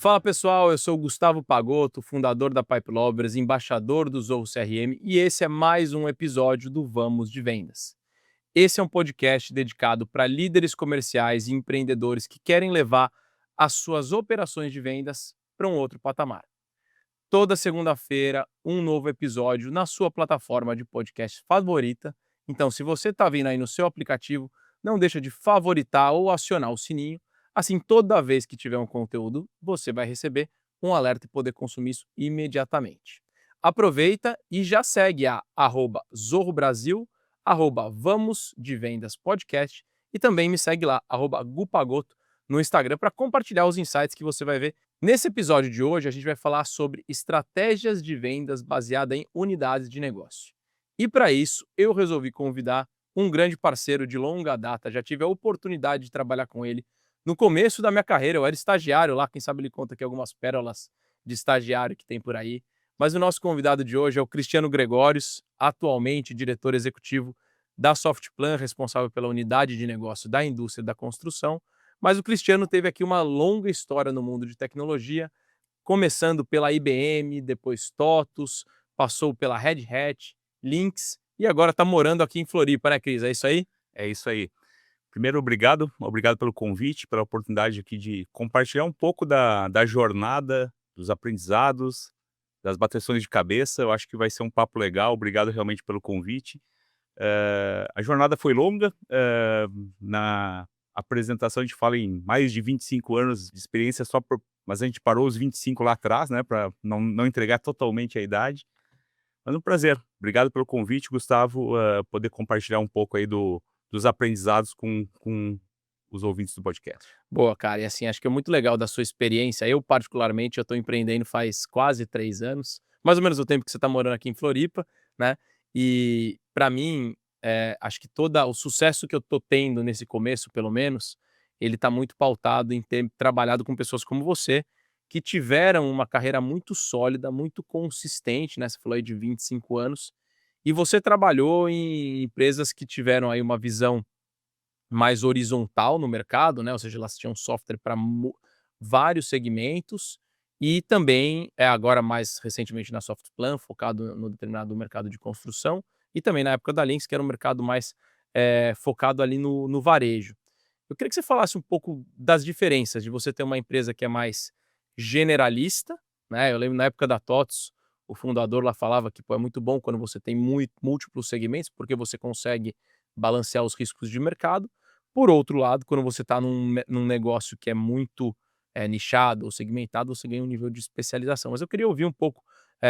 Fala pessoal, eu sou o Gustavo Pagotto, fundador da Pipe Lovers, embaixador do Zorro CRM e esse é mais um episódio do Vamos de Vendas. Esse é um podcast dedicado para líderes comerciais e empreendedores que querem levar as suas operações de vendas para um outro patamar. Toda segunda-feira, um novo episódio na sua plataforma de podcast favorita. Então, se você está vindo aí no seu aplicativo, não deixa de favoritar ou acionar o sininho. Assim, toda vez que tiver um conteúdo, você vai receber um alerta e poder consumir isso imediatamente. Aproveita e já segue a @zorrobrasil, Vamos de Vendas Podcast e também me segue lá, @gupagoto, no Instagram para compartilhar os insights que você vai ver. Nesse episódio de hoje, a gente vai falar sobre estratégias de vendas baseada em unidades de negócio. E para isso, eu resolvi convidar um grande parceiro de longa data, já tive a oportunidade de trabalhar com ele no começo da minha carreira, eu era estagiário lá, quem sabe ele conta aqui algumas pérolas de estagiário que tem por aí. Mas o nosso convidado de hoje é o Cristiano Gregórios, atualmente diretor executivo da Softplan, responsável pela unidade de negócio da indústria da construção. Mas o Cristiano teve aqui uma longa história no mundo de tecnologia, começando pela IBM, depois TOTUS, passou pela Red Hat, Lynx e agora está morando aqui em Floripa, né, Cris? É isso aí? É isso aí. Primeiro, obrigado pelo convite, pela oportunidade aqui de compartilhar um pouco da jornada, dos aprendizados, das bateções de cabeça. Eu acho que vai ser um papo legal. Obrigado realmente pelo convite. A jornada foi longa. Na apresentação a gente fala em mais de 25 anos de experiência, mas a gente parou os 25 lá atrás, né, para não entregar totalmente a idade. Mas um prazer. Obrigado pelo convite, Gustavo, poder compartilhar um pouco aí dos aprendizados com os ouvintes do podcast. Boa, cara. E assim, acho que é muito legal da sua experiência. Eu, particularmente, eu estou empreendendo faz quase 3 anos, mais ou menos o tempo que você está morando aqui em Floripa, né? E para mim, acho que todo o sucesso que eu estou tendo nesse começo, pelo menos, ele está muito pautado em ter trabalhado com pessoas como você, que tiveram uma carreira muito sólida, muito consistente, né? Você falou aí de 25 anos, e você trabalhou em empresas que tiveram aí uma visão mais horizontal no mercado, né, ou seja, elas tinham software para vários segmentos e também, agora mais recentemente na Softplan, focado no determinado mercado de construção, e também na época da Lynx, que era um mercado mais, focado ali no varejo. Eu queria que você falasse um pouco das diferenças de você ter uma empresa que é mais generalista, né, eu lembro na época da TOTS, o fundador lá falava que, pô, é muito bom quando você tem múltiplos segmentos, porque você consegue balancear os riscos de mercado. Por outro lado, quando você está num negócio que é muito, nichado ou segmentado, você ganha um nível de especialização. Mas eu queria ouvir um pouco,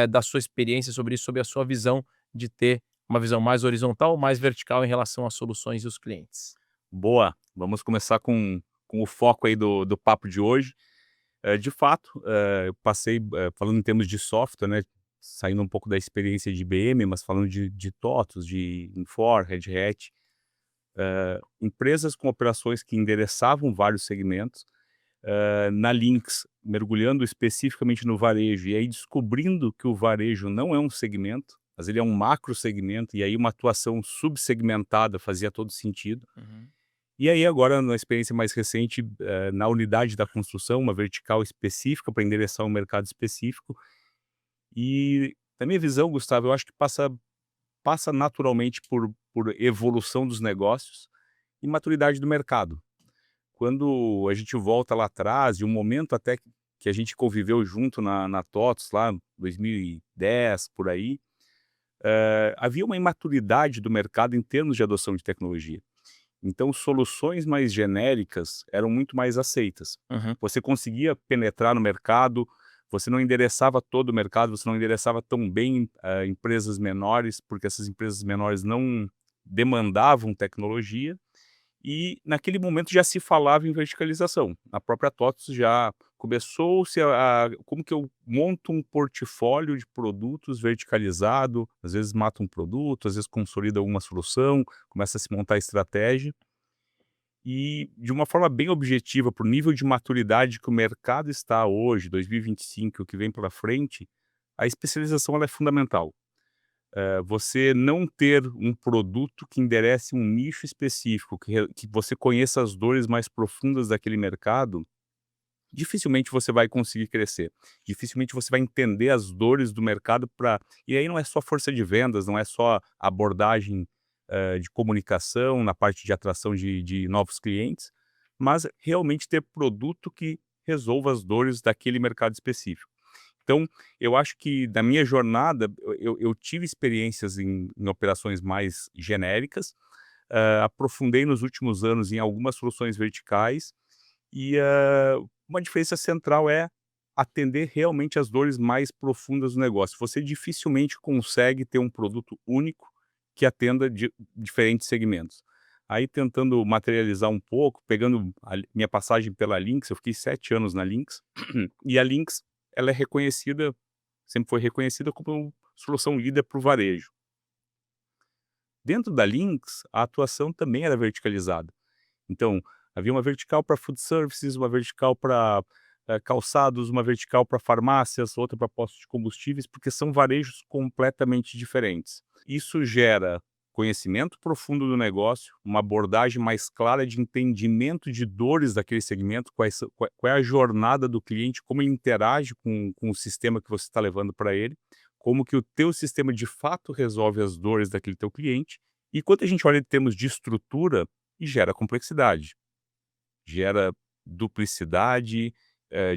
da sua experiência sobre isso, sobre a sua visão de ter uma visão mais horizontal ou mais vertical em relação às soluções e os clientes. Boa, vamos começar com o foco aí do papo de hoje. De fato, eu passei, falando em termos de software, né, saindo um pouco da experiência de IBM, mas falando de TOTUS, de Infor, Red Hat, empresas com operações que endereçavam vários segmentos, na Lynx, mergulhando especificamente no varejo, e aí descobrindo que o varejo não é um segmento, mas ele é um macro segmento, e aí uma atuação subsegmentada fazia todo sentido. Uhum. E aí agora, na experiência mais recente, na unidade da construção, uma vertical específica para endereçar um mercado específico. E na minha visão, Gustavo, eu acho que passa naturalmente por evolução dos negócios e maturidade do mercado. Quando a gente volta lá atrás, de um momento até que a gente conviveu junto na TOTS, lá 2010, por aí, havia uma imaturidade do mercado em termos de adoção de tecnologia. Então, soluções mais genéricas eram muito mais aceitas. Uhum. Você conseguia penetrar no mercado, você não endereçava todo o mercado, você não endereçava tão bem empresas menores, porque essas empresas menores não demandavam tecnologia, e naquele momento já se falava em verticalização. A própria TOTS já começou-se como que eu monto um portfólio de produtos verticalizado, às vezes mata um produto, às vezes consolida alguma solução, começa a se montar estratégia. E de uma forma bem objetiva, para o nível de maturidade que o mercado está hoje, 2025, o que vem pela frente, a especialização ela é fundamental. Você não ter um produto que enderece um nicho específico, que você conheça as dores mais profundas daquele mercado, dificilmente você vai conseguir crescer. Dificilmente você vai entender as dores do mercado para. E aí não é só força de vendas, não é só abordagem de comunicação na parte de atração de novos clientes, mas realmente ter produto que resolva as dores daquele mercado específico. Então, eu acho que na minha jornada, eu tive experiências em operações mais genéricas, aprofundei nos últimos anos em algumas soluções verticais e uma diferença central é atender realmente as dores mais profundas do negócio. Você dificilmente consegue ter um produto único que atenda diferentes segmentos. Aí tentando materializar um pouco, pegando a minha passagem pela Lynx, eu fiquei 7 anos na Lynx, e a Lynx ela é reconhecida, sempre foi reconhecida como solução líder para o varejo. Dentro da Lynx, a atuação também era verticalizada. Então, havia uma vertical para food services, uma vertical para calçados, uma vertical para farmácias, outra para postos de combustíveis, porque são varejos completamente diferentes. Isso gera conhecimento profundo do negócio, uma abordagem mais clara de entendimento de dores daquele segmento, qual é a jornada do cliente, como ele interage com o sistema que você está levando para ele, como que o teu sistema de fato resolve as dores daquele teu cliente. E quando a gente olha em termos de estrutura, gera complexidade, gera duplicidade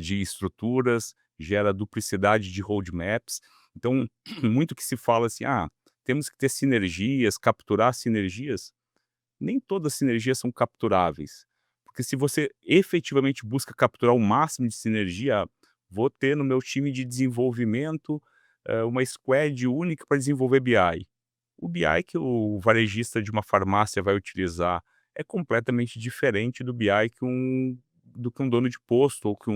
de estruturas, gera duplicidade de roadmaps. Então, muito que se fala assim, temos que ter sinergias, capturar sinergias. Nem todas as sinergias são capturáveis, porque se você efetivamente busca capturar o máximo de sinergia, vou ter no meu time de desenvolvimento uma squad única para desenvolver BI. O BI que o varejista de uma farmácia vai utilizar é completamente diferente do que um dono de posto ou que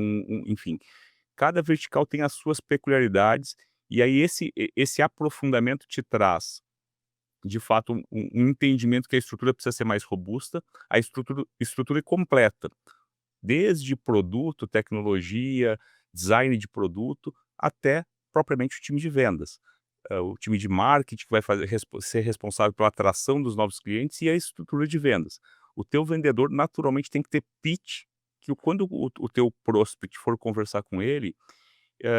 enfim. Cada vertical tem as suas peculiaridades, e aí esse aprofundamento te traz, de fato, um entendimento que a estrutura precisa ser mais robusta, a estrutura é completa, desde produto, tecnologia, design de produto, até propriamente o time de vendas. O time de marketing que vai ser responsável pela atração dos novos clientes e a estrutura de vendas. O teu vendedor naturalmente tem que ter pitch, que quando o teu prospect for conversar com ele,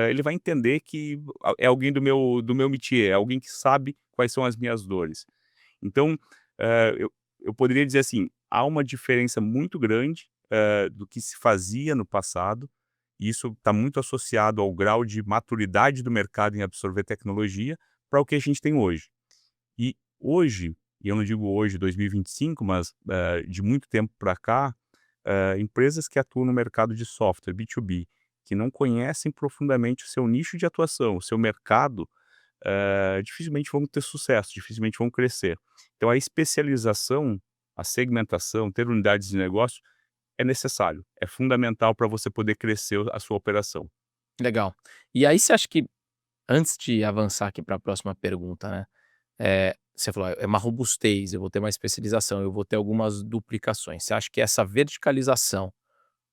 ele vai entender que é alguém do meu métier, é alguém que sabe quais são as minhas dores. Então, eu poderia dizer assim, há uma diferença muito grande do que se fazia no passado, e isso está muito associado ao grau de maturidade do mercado em absorver tecnologia para o que a gente tem hoje. E hoje, e eu não digo hoje, 2025, mas de muito tempo para cá, empresas que atuam no mercado de software, B2B, que não conhecem profundamente o seu nicho de atuação, o seu mercado, dificilmente vão ter sucesso, dificilmente vão crescer. Então a especialização, a segmentação, ter unidades de negócio é necessário, é fundamental para você poder crescer a sua operação. Legal. E aí você acha que, antes de avançar aqui para a próxima pergunta, né, você falou: "É uma robustez, eu vou ter uma especialização, eu vou ter algumas duplicações". Você acha que essa verticalização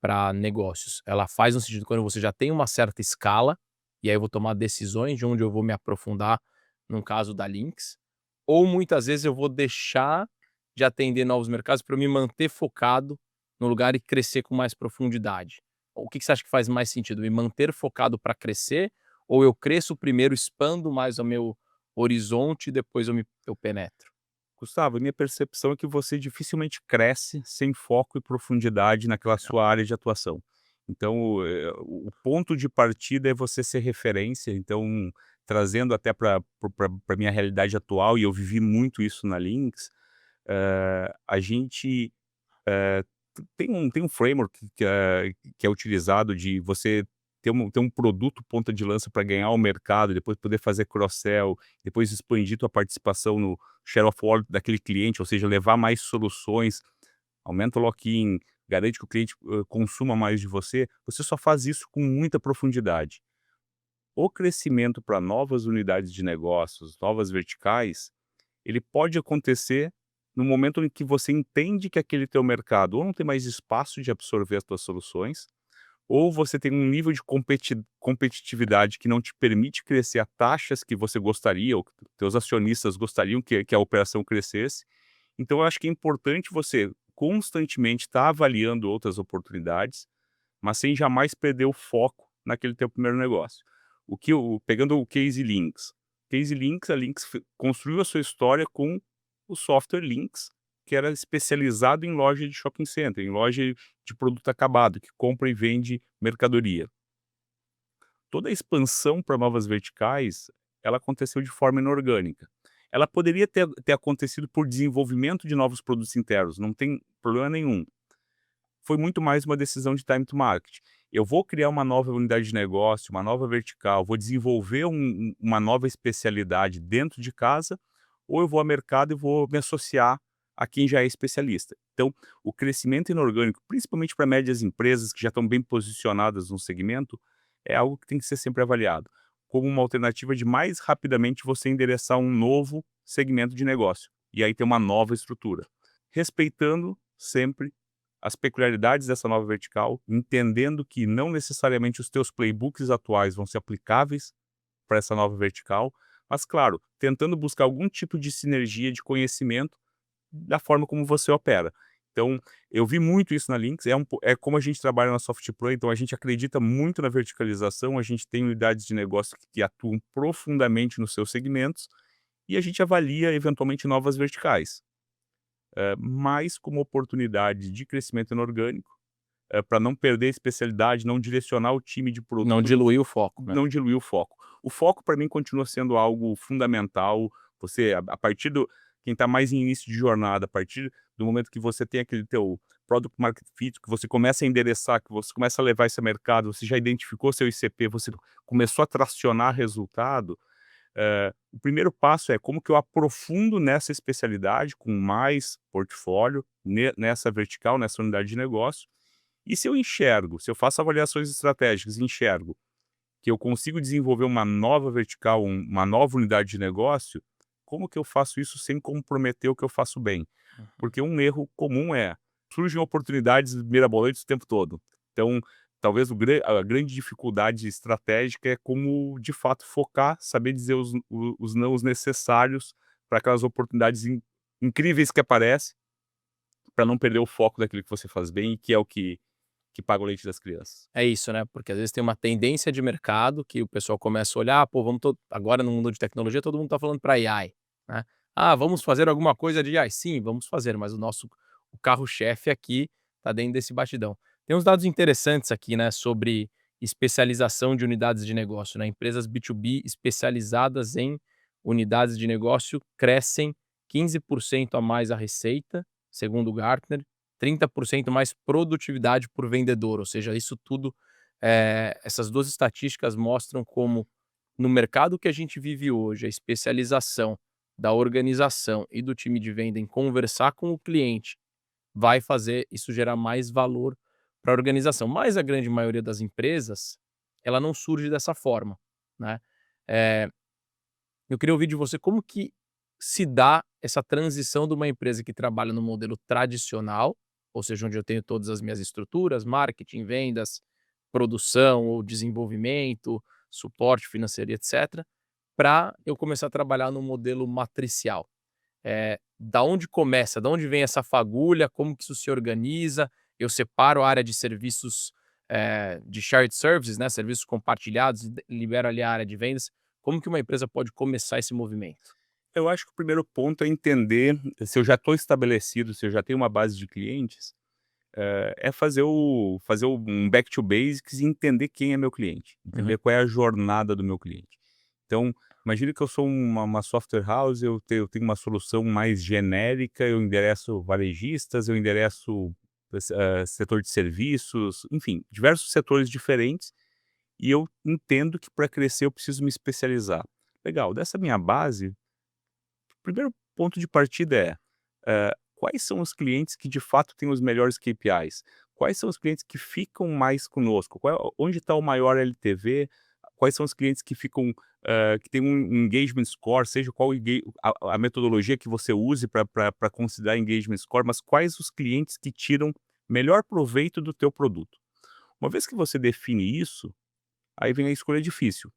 para negócios, ela faz um sentido quando você já tem uma certa escala, e aí eu vou tomar decisões de onde eu vou me aprofundar, no caso da Lynx, ou muitas vezes eu vou deixar de atender novos mercados para eu me manter focado no lugar e crescer com mais profundidade? O que que você acha que faz mais sentido? Me manter focado para crescer, ou eu cresço primeiro, expando mais o meu horizonte e depois eu penetro? Gustavo, minha percepção é que você dificilmente cresce sem foco e profundidade naquela Legal. sua área de atuação. Então, o ponto de partida é você ser referência. Então, trazendo até para a minha realidade atual, e eu vivi muito isso na Lynx, a gente tem um framework que é utilizado de você ter um produto ponta de lança para ganhar o mercado, depois poder fazer cross-sell, depois expandir tua participação no share of wallet daquele cliente, ou seja, levar mais soluções, aumenta o lock-in, garante que o cliente consuma mais de você. Você só faz isso com muita profundidade. O crescimento para novas unidades de negócios, novas verticais, ele pode acontecer no momento em que você entende que aquele teu mercado ou não tem mais espaço de absorver as tuas soluções, ou você tem um nível de competitividade que não te permite crescer a taxas que você gostaria, ou que teus acionistas gostariam que a operação crescesse. Então eu acho que é importante você constantemente estar avaliando outras oportunidades, mas sem jamais perder o foco naquele teu primeiro negócio. Pegando o Case Links, a Links construiu a sua história com o software Links, que era especializado em loja de shopping center, em loja de produto acabado, que compra e vende mercadoria. Toda a expansão para novas verticais, ela aconteceu de forma inorgânica. Ela poderia ter acontecido por desenvolvimento de novos produtos internos, não tem problema nenhum. Foi muito mais uma decisão de time to market. Eu vou criar uma nova unidade de negócio, uma nova vertical, vou desenvolver uma nova especialidade dentro de casa, ou eu vou ao mercado e vou me associar a quem já é especialista. Então, o crescimento inorgânico, principalmente para médias empresas que já estão bem posicionadas no segmento, é algo que tem que ser sempre avaliado, como uma alternativa de mais rapidamente você endereçar um novo segmento de negócio, e aí ter uma nova estrutura, respeitando sempre as peculiaridades dessa nova vertical, entendendo que não necessariamente os teus playbooks atuais vão ser aplicáveis para essa nova vertical, mas claro, tentando buscar algum tipo de sinergia de conhecimento da forma como você opera. Então, eu vi muito isso na Lynx, é como a gente trabalha na Softplay, então a gente acredita muito na verticalização, a gente tem unidades de negócio que atuam profundamente nos seus segmentos, e a gente avalia eventualmente novas verticais, mais como oportunidade de crescimento inorgânico, para não perder a especialidade, não direcionar o time de produto, Não diluir o foco, né? não diluir o foco. O foco para mim continua sendo algo fundamental. Você, a partir do quem está mais em início de jornada, a partir do momento que você tem aquele teu product market fit, que você começa a endereçar, que você começa a levar isso a mercado, você já identificou seu ICP, você começou a tracionar resultado, o primeiro passo é como que eu aprofundo nessa especialidade com mais portfólio, nessa vertical, nessa unidade de negócio. E se eu enxergo, se eu faço avaliações estratégicas e enxergo que eu consigo desenvolver uma nova vertical, uma nova unidade de negócio, como que eu faço isso sem comprometer o que eu faço bem? Porque um erro comum surgem oportunidades mirabolantes o tempo todo. Então, talvez a grande dificuldade estratégica é como, de fato, focar, saber dizer os nãos necessários para aquelas oportunidades incríveis que aparecem, para não perder o foco daquilo que você faz bem e que é o que paga o leite das crianças. É isso, né, porque às vezes tem uma tendência de mercado que o pessoal começa a olhar: "Pô, vamos agora no mundo de tecnologia todo mundo tá falando para AI, né. Ah, vamos fazer alguma coisa de AI?" Sim, vamos fazer, mas o carro-chefe aqui tá dentro desse batidão. Tem uns dados interessantes aqui, né, sobre especialização de unidades de negócio, né. Empresas B2B especializadas em unidades de negócio crescem 15% a mais a receita, segundo o Gartner, 30% mais produtividade por vendedor, ou seja, isso tudo, essas 2 estatísticas mostram como no mercado que a gente vive hoje, a especialização da organização e do time de venda em conversar com o cliente vai fazer isso gerar mais valor para a organização. Mas a grande maioria das empresas, ela não surge dessa forma, né. Eh eu queria ouvir de você como que se dá essa transição de uma empresa que trabalha no modelo tradicional, ou seja, onde eu tenho todas as minhas estruturas, marketing, vendas, produção ou desenvolvimento, suporte financeiro e etcétera, para eu começar a trabalhar no modelo matricial. Da onde começa? Da onde vem essa fagulha? Como que isso se organiza? Eu separo a área de serviços, de shared services, né, serviços compartilhados, e libero ali a área de vendas. Como que uma empresa pode começar esse movimento? Eu acho que o primeiro ponto é entender se eu já estou estabelecido, se eu já tenho uma base de clientes, é um back to basics e entender quem é meu cliente, Uhum. entender qual é a jornada do meu cliente. Então, imagine que eu sou uma software house, eu tenho uma solução mais genérica, eu endereço varejistas, eu endereço setor de serviços, enfim, diversos setores diferentes, e eu entendo que para crescer eu preciso me especializar. Legal, dessa minha base, o primeiro ponto de partida quais são os clientes que de fato têm os melhores KPIs? Quais são os clientes que ficam mais conosco? Onde está o maior LTV? Quais são os clientes que ficam, que têm um engagement score, seja qual a metodologia que você use para considerar engagement score, mas quais os clientes que tiram melhor proveito do teu produto? Uma vez que você define isso, aí vem a escolha difícil.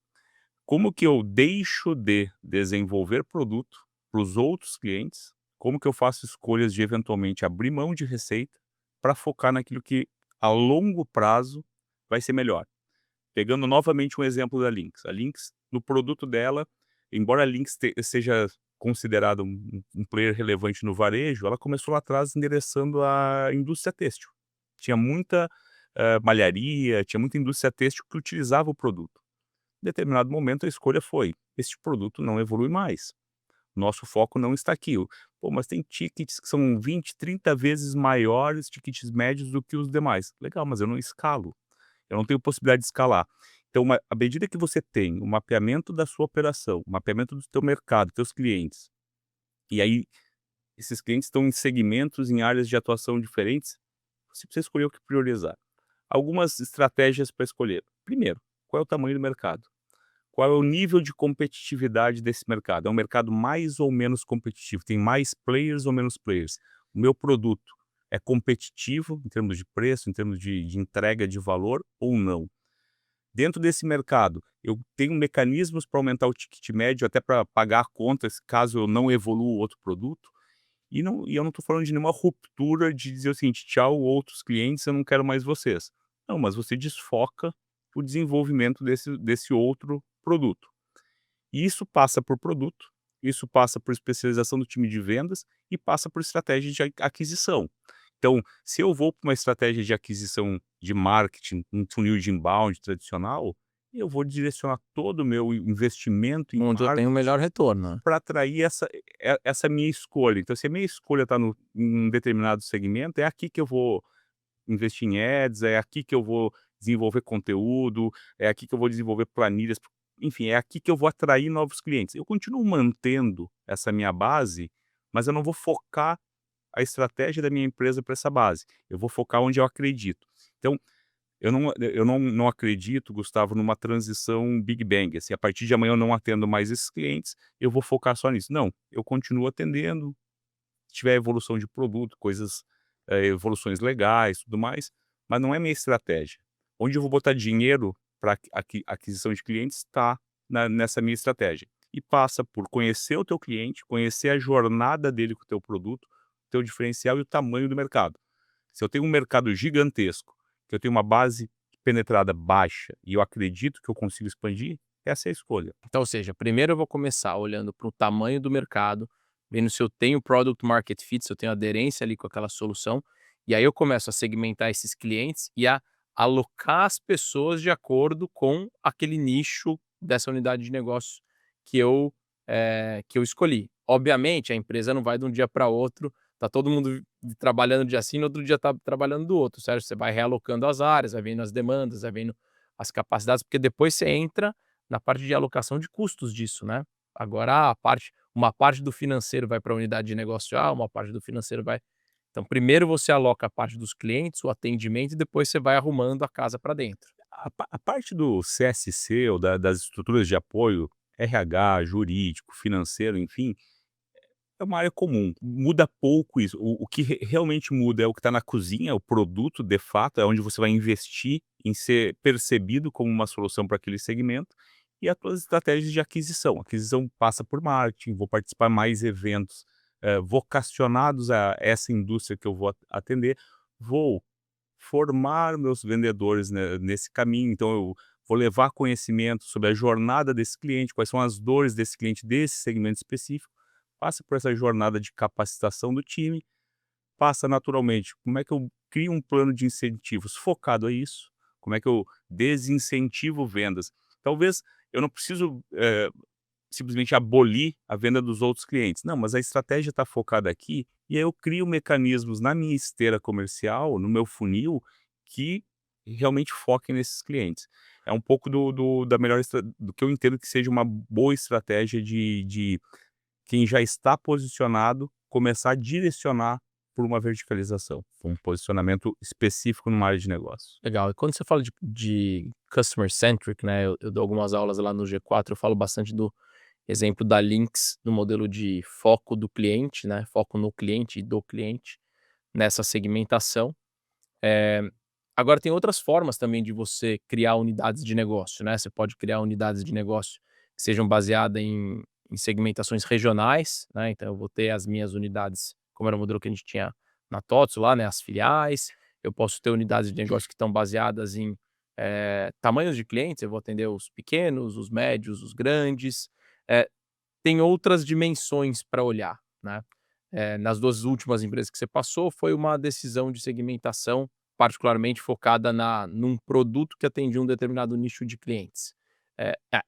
Como que eu deixo de desenvolver produto para os outros clientes? Como que eu faço escolhas de eventualmente abrir mão de receita para focar naquilo que a longo prazo vai ser melhor. Pegando novamente um exemplo da Lynx. A Lynx, no produto dela, embora a Lynx seja considerada um player relevante no varejo, ela começou lá atrás endereçando a indústria têxtil. Tinha muita malharia, tinha muita indústria têxtil que utilizava o produto. Em determinado momento a escolha foi, este produto não evolui mais. Nosso foco não está aqui. Pô, mas tem tickets que são 20, 30 vezes maiores, tickets médios do que os demais. Legal, mas eu não escalo. Eu não tenho possibilidade de escalar. Então, à medida que você tem o mapeamento da sua operação, o mapeamento do teu mercado, dos teus clientes, e aí esses clientes estão em segmentos, em áreas de atuação diferentes, você precisa escolher o que priorizar. Algumas estratégias para escolher. Primeiro, qual é o tamanho do mercado? Qual é o nível de competitividade desse mercado? É um mercado mais ou menos competitivo? Tem mais players ou menos players? O meu produto é competitivo em termos de preço, em termos de entrega de valor ou não? Dentro desse mercado, eu tenho mecanismos para aumentar o ticket médio, até para pagar contas, caso eu não evolua o outro produto. E eu não estou falando de nenhuma ruptura de dizer o seguinte: "Tchau, outros clientes, eu não quero mais vocês". Não, mas você desfoca o desenvolvimento desse outro produto. E isso passa por produto, isso passa por especialização do time de vendas e passa por estratégia de aquisição. Então, se eu vou para uma estratégia de aquisição de marketing, um funil de inbound tradicional, eu vou direcionar todo o meu investimento em Onde eu tenho o marketing melhor retorno, né. para atrair essa minha escolha. Então, se a minha escolha está em um determinado segmento, é aqui que eu vou investir em ads, é aqui que eu vou desenvolver conteúdo, é aqui que eu vou desenvolver planilhas, enfim, é aqui que eu vou atrair novos clientes. Eu continuo mantendo essa minha base, mas eu não vou focar a estratégia da minha empresa para essa base. Eu vou focar onde eu acredito. Então, eu não acredito, Gustavo, numa transição Big Bang, assim, a partir de amanhã eu não atendo mais esses clientes, eu vou focar só nisso. Não, eu continuo atendendo, se tiver evolução de produto, coisas, evoluções legais, tudo mais, mas não é minha estratégia. Onde eu vou botar dinheiro para aquisição de clientes está nessa minha estratégia. E passa por conhecer o teu cliente, conhecer a jornada dele com o teu produto, o teu diferencial e o tamanho do mercado. Se eu tenho um mercado gigantesco, que eu tenho uma base penetrada baixa e eu acredito que eu consigo expandir, essa é a escolha. Então, ou seja, primeiro eu vou começar olhando para o tamanho do mercado, vendo se eu tenho product market fit, se eu tenho aderência ali com aquela solução, e aí eu começo a segmentar esses clientes e a alocar as pessoas de acordo com aquele nicho dessa unidade de negócio que eu escolhi. Obviamente, a empresa não vai de um dia para outro, tá todo mundo trabalhando de assim, no outro dia tá trabalhando do outro, certo? Você vai realocando as áreas, vai vendo as demandas, vai vendo as capacidades, porque depois você entra na parte de alocação de custos disso, né. Agora uma parte do financeiro vai para a unidade de negócio A, uma parte do financeiro vai, então primeiro você aloca a parte dos clientes, o atendimento e depois você vai arrumando a casa para dentro. A parte do CSC ou das estruturas de apoio, RH, jurídico, financeiro, enfim, é uma área comum, muda pouco isso. O que realmente muda é o que está na cozinha, o produto de fato, é onde você vai investir em ser percebido como uma solução para aquele segmento, e as tuas estratégias de aquisição. Aquisição passa por marketing, vou participar mais eventos, vocacionados a essa indústria que eu vou atender, vou formar meus vendedores, né, nesse caminho, então eu vou levar conhecimento sobre a jornada desse cliente, quais são as dores desse cliente, desse segmento específico, passa por essa jornada de capacitação do time, passa naturalmente, como é que eu crio um plano de incentivos focado a isso, como é que eu desincentivo vendas. Talvez eu não preciso, simplesmente abolir a venda dos outros clientes. Não, mas a estratégia está focada aqui, e aí eu crio mecanismos na minha esteira comercial, no meu funil, que realmente foquem nesses clientes. É um pouco da melhor do que eu entendo que seja uma boa estratégia de quem já está posicionado começar a direcionar por uma verticalização, por um posicionamento específico numa área de negócio. Legal. E quando você fala de customer centric, né, eu dou algumas aulas lá no G4, eu falo bastante do exemplo da Lynx no modelo de foco do cliente, né, foco no cliente e do cliente, nessa segmentação. Eh, Agora tem outras formas também de você criar unidades de negócio, né, você pode criar unidades de negócio que sejam baseada em segmentações regionais, né, então eu vou ter as minhas unidades, como era o modelo que a gente tinha na TOTVS lá, né, as filiais, eu posso ter unidades de negócio que estão baseadas em tamanhos de clientes, eu vou atender os pequenos, os médios, os grandes, eh, tem outras dimensões para olhar, né. Nas 2 últimas empresas que você passou, foi uma decisão de segmentação particularmente focada num produto que atendia um determinado nicho de clientes.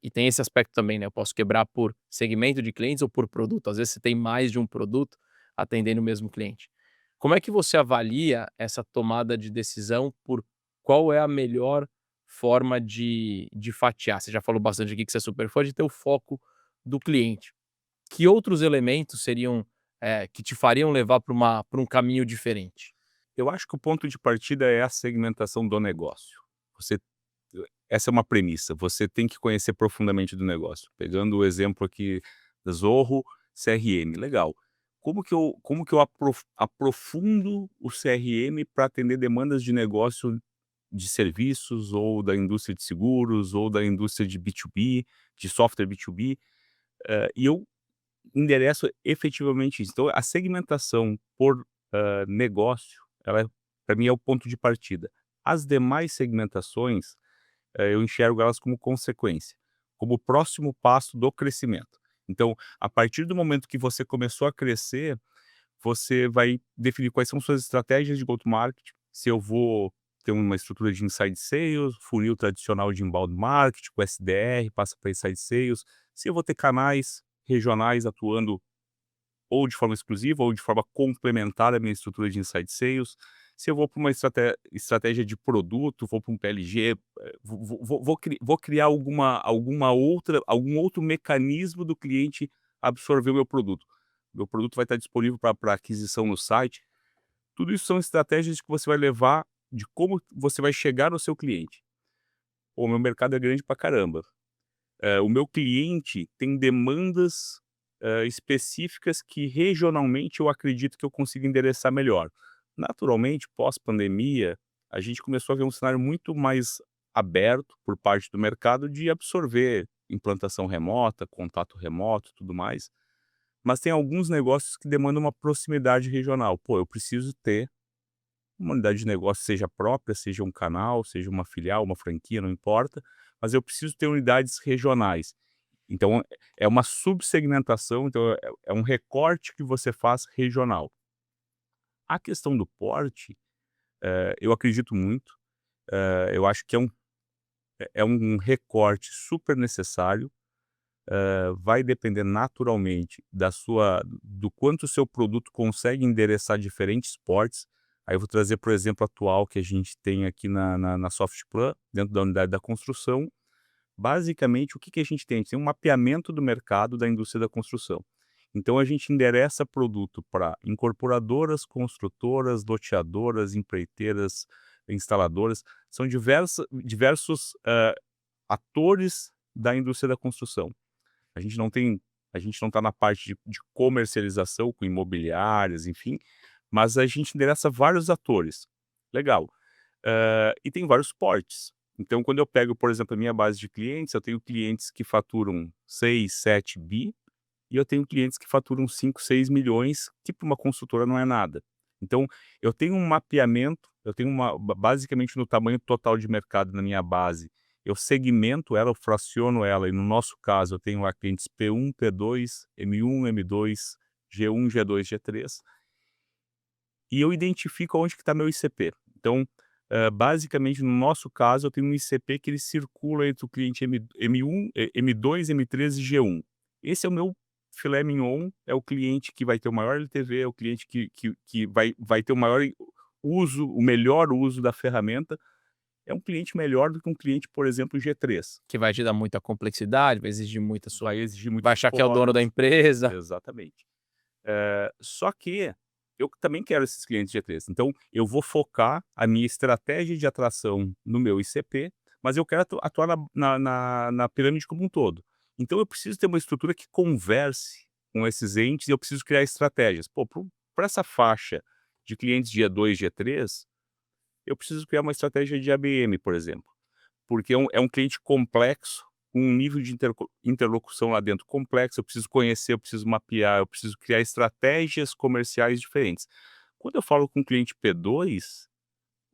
E tem esse aspecto também, né, eu posso quebrar por segmento de clientes ou por produto, às vezes você tem mais de um produto atendendo o mesmo cliente. Como é que você avalia essa tomada de decisão por qual é a melhor forma de fatiar? Você já falou bastante aqui que você é super fã de ter o foco do cliente. Que outros elementos seriam, que te fariam levar para um caminho diferente? Eu acho que o ponto de partida é a segmentação do negócio. Você essa é uma premissa, você tem que conhecer profundamente do negócio. Pegando o exemplo aqui da Zorro CRM, legal. Como que eu aprofundo o CRM para atender demandas de negócio de serviços, ou da indústria de seguros, ou da indústria de B2B, de software B2B, e eu endereço efetivamente isso. Então a segmentação por, negócio, ela para mim é o ponto de partida. As demais segmentações, eu enxergo elas como consequência, como o próximo passo do crescimento. Então, a partir do momento que você começou a crescer, você vai definir quais são suas estratégias de go-to-market, se eu vou ter uma estrutura de inside sales, funil tradicional de inbound marketing, com SDR, passa para inside sales, se eu vou ter canais regionais atuando ou de forma exclusiva ou de forma complementar à minha estrutura de inside sales, se eu vou para uma estratégia de produto, vou para um PLG, vou criar algum outro mecanismo do cliente absorver o meu produto. Meu produto vai estar disponível para aquisição no site. Tudo isso são estratégias que você vai levar de como você vai chegar no seu cliente. O meu mercado é grande pra caramba. O meu cliente tem demandas, específicas que regionalmente eu acredito que eu consigo endereçar melhor. Naturalmente, pós-pandemia, a gente começou a ver um cenário muito mais aberto por parte do mercado de absorver implantação remota, contato remoto, tudo mais, mas tem alguns negócios que demandam uma proximidade regional. Pô, eu preciso ter uma unidade de negócio, seja própria, seja um canal, seja uma filial, uma franquia, não importa, mas eu preciso ter unidades regionais. Então é uma subsegmentação, então é um recorte que você faz regional. A questão do porte, eu acredito muito, eu acho que é um recorte super necessário, vai depender naturalmente do quanto o seu produto consegue endereçar diferentes portes. Aí eu vou trazer, por exemplo, atual que a gente tem aqui na Softplan, dentro da unidade da construção. Basicamente, o que que a gente tem? A gente tem um mapeamento do mercado da indústria da construção. Então a gente endereça produto para incorporadoras, construtoras, loteadoras, empreiteiras, instaladoras, são diversos, atores da indústria da construção. A gente não tem a gente não está na parte de comercialização com imobiliárias, enfim, mas a gente endereça vários atores. Legal. E tem vários portes. Então, quando eu pego, por exemplo, a minha base de clientes, eu tenho clientes que faturam 6, 7 bi, e eu tenho clientes que faturam 5, 6 milhões, que para uma consultora não é nada. Então, eu tenho um mapeamento, eu tenho basicamente no tamanho total de mercado na minha base, eu segmento ela, eu fraciono ela, e no nosso caso eu tenho lá clientes P1, P2, M1, M2, G1, G2, G3, e eu identifico onde que está meu ICP. Então, basicamente, no nosso caso, eu tenho um ICP que ele circula entre o cliente M1, M2, M3 e G1. Esse é o meu filé mignon, é o cliente que vai ter o maior LTV, é o cliente que vai ter o maior uso, o melhor uso da ferramenta. É um cliente melhor do que um cliente, por exemplo, G3. Que vai te dar muita complexidade, vai exigir muita sua Vai exigir muito vai achar que é o dono da esforço. empresa. Exatamente. Só que eu também quero esses clientes G3. Então, eu vou focar a minha estratégia de atração no meu ICP, mas eu quero atuar na pirâmide como um todo. Então, eu preciso ter uma estrutura que converse com esses entes, e eu preciso criar estratégias. Pô, para essa faixa de clientes G2, G3, eu preciso criar uma estratégia de ABM, por exemplo, porque é um cliente complexo, com um nível de interlocução lá dentro complexo, eu preciso conhecer, eu preciso mapear, eu preciso criar estratégias comerciais diferentes. Quando eu falo com o cliente P2,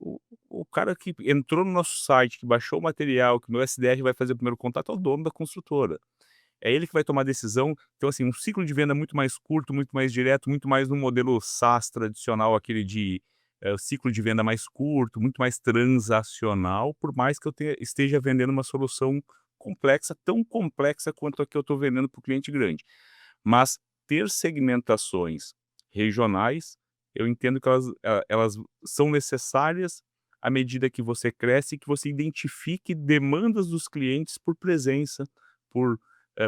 o, o cara que entrou no nosso site, que baixou o material, que o meu SDR vai fazer o primeiro contato, é o dono da construtora. É ele que vai tomar a decisão. Então, assim, um ciclo de venda muito mais curto, muito mais direto, muito mais no modelo SaaS tradicional, aquele de ciclo de venda mais curto, muito mais transacional, por mais que eu esteja vendendo uma solução complexa, tão complexa quanto a que eu estou vendendo para o cliente grande. Mas ter segmentações regionais, eu entendo que elas são necessárias à medida que você cresce e que você identifique demandas dos clientes por presença, por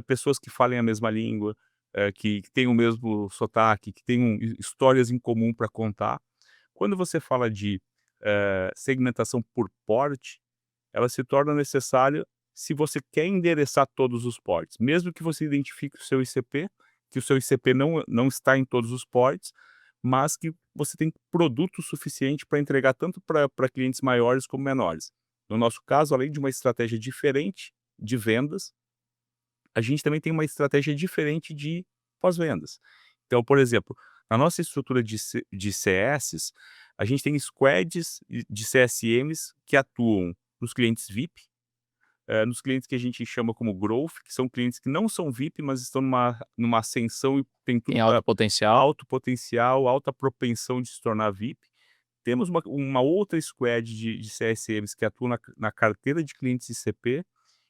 pessoas que falem a mesma língua, que têm o mesmo sotaque, que tenham histórias em comum para contar. Quando você fala de segmentação por porte, ela se torna necessária se você quer endereçar todos os portes. Mesmo que você identifique o seu ICP, que o seu ICP não está em todos os portes, mas que você tem produto suficiente para entregar tanto para clientes maiores como menores. No nosso caso, além de uma estratégia diferente de vendas, a gente também tem uma estratégia diferente de pós-vendas. Então, por exemplo, na nossa estrutura de CSs, a gente tem squads de CSMs que atuam nos clientes VIP, nos clientes que a gente chama como growth, que são clientes que não são VIP, mas estão numa ascensão e tem tudo Tem para alto potencial. alto potencial, alta propensão de se tornar VIP. Temos uma outra squad de CSMs que atua na carteira de clientes ICP,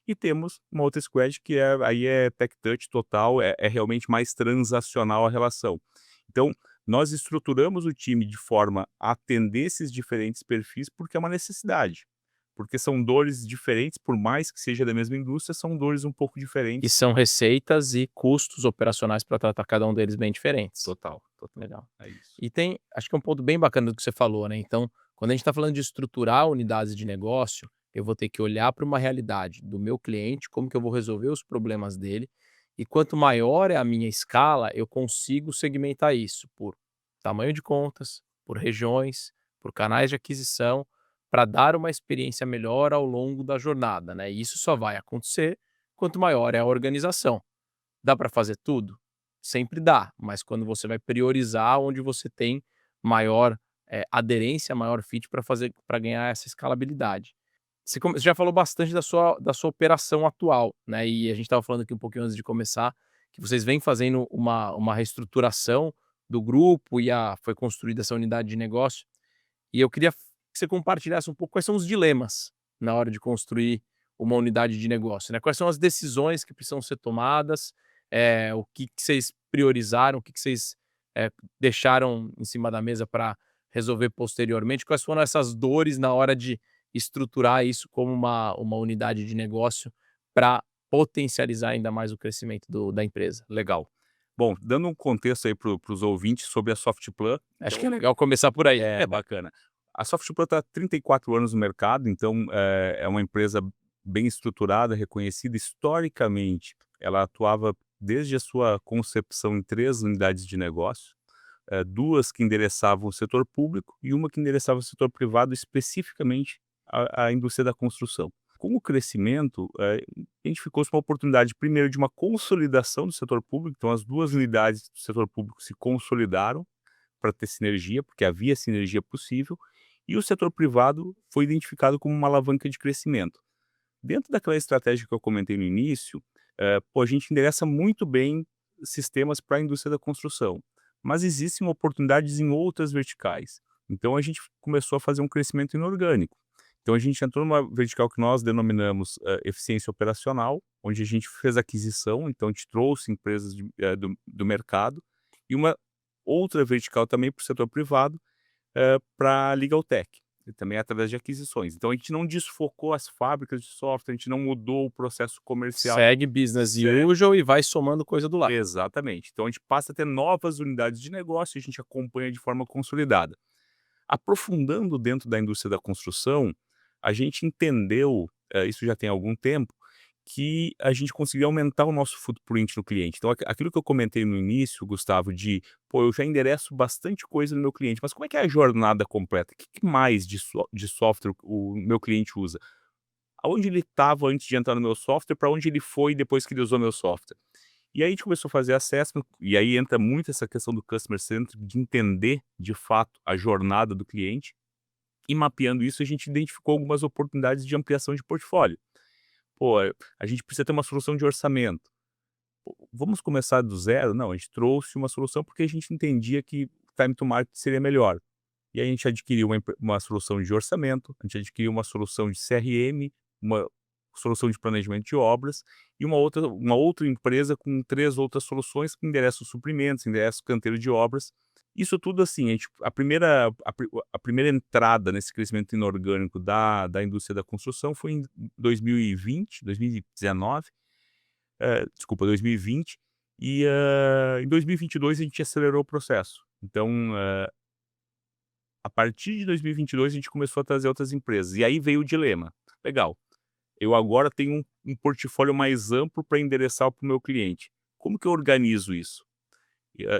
e temos uma outra squad que aí é tech touch total, é realmente mais transacional a relação. Então, nós estruturamos o time de forma a atender esses diferentes perfis, porque é uma necessidade. Porque são dores diferentes, por mais que seja da mesma indústria, são dores um pouco E diferentes. são receitas e custos operacionais para tratar cada um deles bem diferentes. Total, total. Legal. É isso. E tem, acho que é um ponto bem bacana do que você falou, né? Então, quando a gente está falando de estruturar unidades de negócio, eu vou ter que olhar para uma realidade do meu cliente, como que eu vou resolver os problemas dele, e quanto maior é a minha escala, eu consigo segmentar isso por tamanho de contas, por regiões, por canais de aquisição, para dar uma experiência melhor ao longo da jornada, né? E isso só vai acontecer quanto maior é a organização. Dá para fazer tudo? Sempre dá, mas quando você vai priorizar onde você tem maior, aderência, maior fit para ganhar essa escalabilidade. Você já falou bastante da sua operação atual, né, e a gente estava falando aqui um pouquinho antes de começar, que vocês vêm fazendo uma reestruturação do grupo e foi construída essa unidade de negócio, e eu queria que você compartilhasse um pouco quais são os dilemas na hora de construir uma unidade de negócio, né. Quais são as decisões que precisam ser tomadas, o que que vocês priorizaram, o que que vocês, deixaram em cima da mesa para resolver posteriormente, quais foram essas dores na hora de estruturar isso como uma unidade de negócio para potencializar ainda mais o crescimento da empresa. Legal. Bom, dando um contexto aí para os ouvintes sobre a Softplan, Acho que é legal começar por aí. bacana. A Softplan está há 34 anos no mercado, então é uma empresa bem estruturada, reconhecida historicamente. Ela atuava desde a sua concepção em 3 unidades de negócio, 2 que endereçavam o setor público e uma que endereçava o setor privado, especificamente a indústria da construção. Com o crescimento, identificou-se uma oportunidade, primeiro, de uma consolidação do setor público, então as 2 unidades do setor público se consolidaram para ter sinergia, porque havia sinergia possível, e o setor privado foi identificado como uma alavanca de crescimento. Dentro daquela estratégia que eu comentei no início, a gente endereça muito bem sistemas para a indústria da construção, mas existem oportunidades em outras verticais. Então a gente começou a fazer um crescimento inorgânico. Então a gente entrou numa vertical que nós denominamos eficiência operacional, onde a gente fez aquisição, então a gente trouxe empresas do mercado, e uma outra vertical também para o setor privado, para a Legal Tech, e também através de aquisições. Então a gente não desfocou as fábricas de software, a gente não mudou o processo comercial. Segue business Segue. usual e vai somando coisa do lado. Exatamente. Então a gente passa a ter novas unidades de negócio e a gente acompanha de forma consolidada. Aprofundando dentro da indústria da construção, a gente entendeu, isso já tem algum tempo, que a gente conseguiu aumentar o nosso footprint no cliente. Então aquilo que eu comentei no início, Gustavo, de, pô, eu já endereço bastante coisa no meu cliente, mas como é que é a jornada completa? O que mais de software o meu cliente usa? Aonde ele estava antes de entrar no meu software, para onde ele foi depois que ele usou meu software? E aí a gente começou a fazer assessment, e aí entra muito essa questão do customer centric, de entender, de fato, a jornada do cliente. E mapeando isso, a gente identificou algumas oportunidades de ampliação de portfólio. Pô, a gente precisa ter uma solução de orçamento. Pô, vamos começar do zero? Não, a gente trouxe uma solução porque a gente entendia que time to market seria melhor. E aí a gente adquiriu uma solução de orçamento, a gente adquiriu uma solução de CRM, uma solução de planejamento de obras e uma outra empresa com 3 outras soluções que endereçam suprimentos, endereçam canteiro de obras. Isso tudo assim, a primeira entrada nesse crescimento inorgânico da indústria da construção foi em 2019, desculpa, 2020, em 2022 a gente acelerou o processo. Então, a partir de 2022 a gente começou a trazer outras empresas, e aí veio o dilema. Legal, eu agora tenho um portfólio mais amplo para endereçar para o meu cliente. Como que eu organizo isso?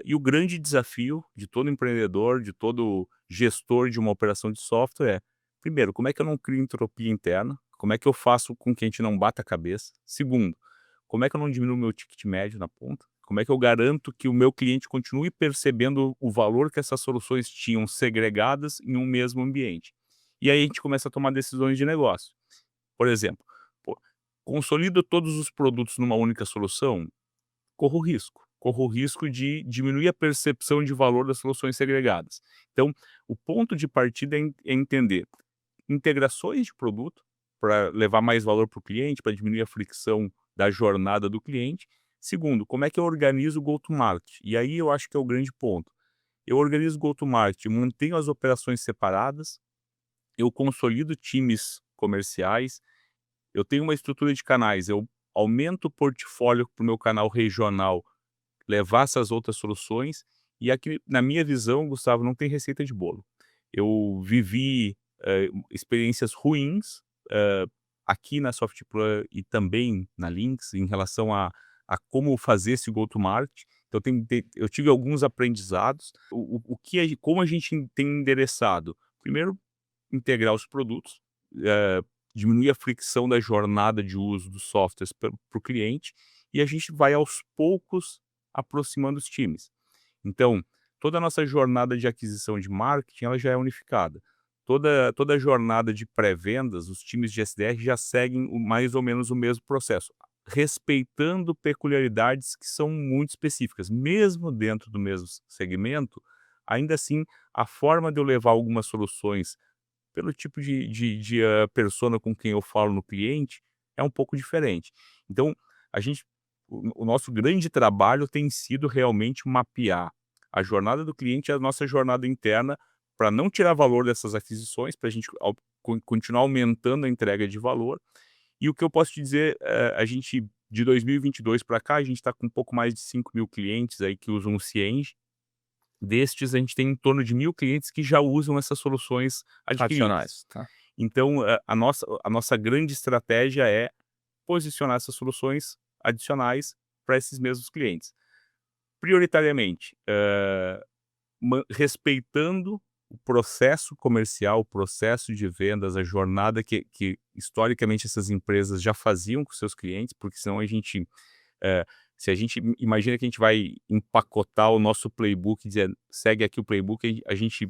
E o grande desafio de todo empreendedor, de todo gestor de uma operação de software é, primeiro, como é que eu não crio entropia interna? Como é que eu faço com que a gente não bata a cabeça? Segundo, como é que eu não diminuo o meu ticket médio na ponta? Como é que eu garanto que o meu cliente continue percebendo o valor que essas soluções tinham segregadas em um mesmo ambiente? E aí a gente começa a tomar decisões de negócio. Por exemplo, pô, consolido todos os produtos numa única solução, corro risco. Corro o risco de diminuir a percepção de valor das soluções segregadas. Então, o ponto de partida é entender integrações de produto para levar mais valor para o cliente, para diminuir a fricção da jornada do cliente. Segundo, como é que eu organizo o go-to-market? E aí eu acho que é o grande ponto. Eu organizo o go-to-market, mantenho as operações separadas, eu consolido times comerciais, eu tenho uma estrutura de canais, eu aumento o portfólio para o meu canal regional levar essas outras soluções, e aqui, na minha visão, Gustavo, não tem receita de bolo. Eu vivi experiências ruins aqui na Softplan e também na Lynx em relação a como fazer esse go-to-market. Então, eu tive alguns aprendizados. Como a gente tem endereçado? Primeiro, integrar os produtos, diminuir a fricção da jornada de uso dos softwares para o cliente, e a gente vai aos poucos aproximando os times. Então, toda a nossa jornada de aquisição de marketing ela já é unificada. Toda a jornada de pré-vendas, os times de SDR já seguem mais ou menos o mesmo processo, respeitando peculiaridades que são muito específicas. Mesmo dentro do mesmo segmento, ainda assim, a forma de eu levar algumas soluções pelo tipo de persona com quem eu falo no cliente, é um pouco diferente. Então, a gente o nosso grande trabalho tem sido realmente mapear a jornada do cliente e a nossa jornada interna, para não tirar valor dessas aquisições, para a gente continuar aumentando a entrega de valor. E o que eu posso te dizer, a gente de 2022 para cá, a gente está com um pouco mais de 5.000 clientes aí que usam o Cienge. Destes, a gente tem em torno de 1.000 clientes que já usam essas soluções adquiridas. Adicionais, tá. Então, a nossa grande estratégia é posicionar essas soluções adicionais para esses mesmos clientes. Prioritariamente, respeitando o processo comercial, o processo de vendas, a jornada que historicamente essas empresas já faziam com seus clientes, porque senão eh, se a gente imagina que a gente vai empacotar o nosso playbook e dizer: "Segue aqui o playbook", a gente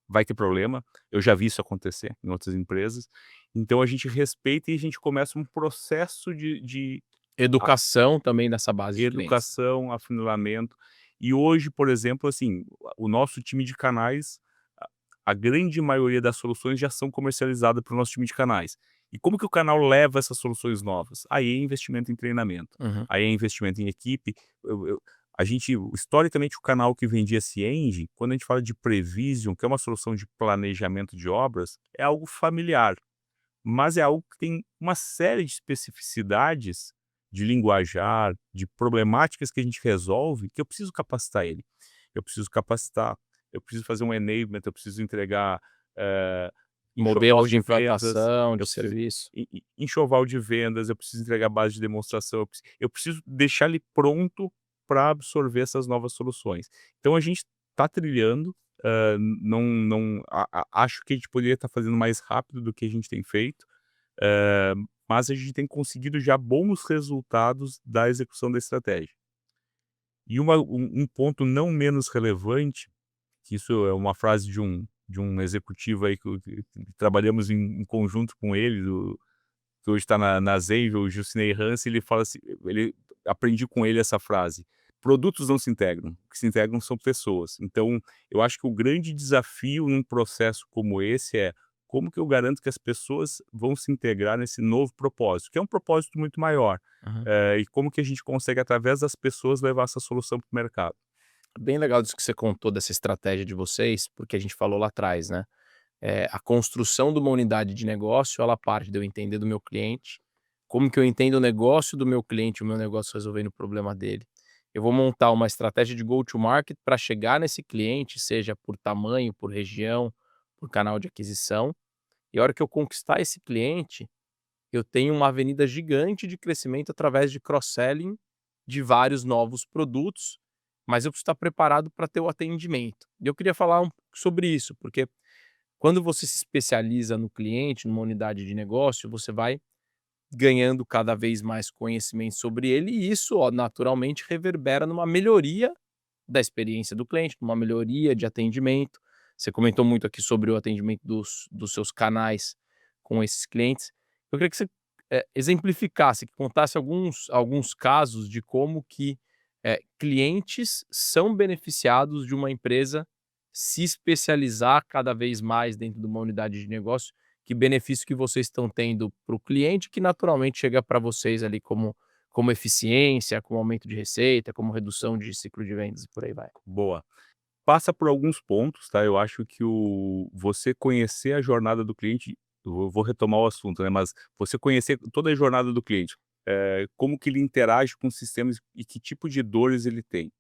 vai ter problema. Eu já vi isso acontecer em outras empresas. Então a gente respeita e a gente começa um processo de Educação também dessa base de clientes. educação, afunilamento. E hoje, por exemplo, assim, o nosso time de canais, a grande maioria das soluções já são comercializadas para o nosso time de canais. E como que o canal leva essas soluções novas? Aí é investimento em treinamento, Uhum. aí é investimento em equipe. A gente, historicamente, o canal que vendia Cienge, quando a gente fala de Prevision, que é uma solução de planejamento de obras, é algo familiar, mas é algo que tem uma série de especificidades de linguajar, de problemáticas que a gente resolve, que eu preciso capacitar ele. Eu preciso capacitar, eu preciso fazer um enablement, eu preciso entregar enxoval Modelos de de vendas, implantação, de eu preciso serviço. enxoval de vendas, eu preciso entregar base de demonstração, eu preciso deixar ele pronto para absorver essas novas soluções. Então a gente está trilhando, acho que a gente poderia estar fazendo mais rápido do que a gente tem feito, eh, mas a gente tem conseguido já bons resultados da execução da estratégia. E um ponto não menos relevante, que isso é uma frase de um de um executivo aí que trabalhamos em conjunto com ele, que hoje está na Zenvia, o Gilcinei Hansen, ele fala assim, aprendi com ele essa frase: produtos não se integram, o que se integram são pessoas. Então, eu acho que o grande desafio num processo como esse é como que eu garanto que as pessoas vão se integrar nesse novo propósito, que é um propósito muito maior, Aham. e como que a gente consegue, através das pessoas, levar essa solução para o mercado. Bem legal disso que você contou dessa estratégia de vocês, porque a gente falou lá atrás, né? A construção de uma unidade de negócio, ela parte de eu entender do meu cliente, como que eu entendo o negócio do meu cliente, o meu negócio resolvendo o problema dele. Eu vou montar uma estratégia de go to market para chegar nesse cliente, seja por tamanho, por região, por canal de aquisição. E a hora que eu conquistar esse cliente, eu tenho uma avenida gigante de crescimento através de cross-selling de vários novos produtos, mas eu preciso estar preparado para ter o atendimento. E eu queria falar um pouco sobre isso, porque quando você se especializa no cliente, numa unidade de negócio, você vai ganhando cada vez mais conhecimento sobre ele e isso, ó, naturalmente reverbera numa melhoria da experiência do cliente, numa melhoria de atendimento. Você comentou muito aqui sobre o atendimento dos seus canais com esses clientes. Eu queria que você, exemplificasse, que contasse alguns casos de como que, clientes são beneficiados de uma empresa se especializar cada vez mais dentro de uma unidade de negócio, que benefício que vocês estão tendo para o cliente, que naturalmente chega para vocês ali como eficiência, como aumento de receita, como redução de ciclo de vendas e por aí vai. Boa. Passa por alguns pontos, tá, eu acho que você conhecer a jornada do cliente, eu vou retomar o assunto, né, mas você conhecer toda a jornada do cliente, como que ele interage com os sistemas e que tipo de dores ele tem.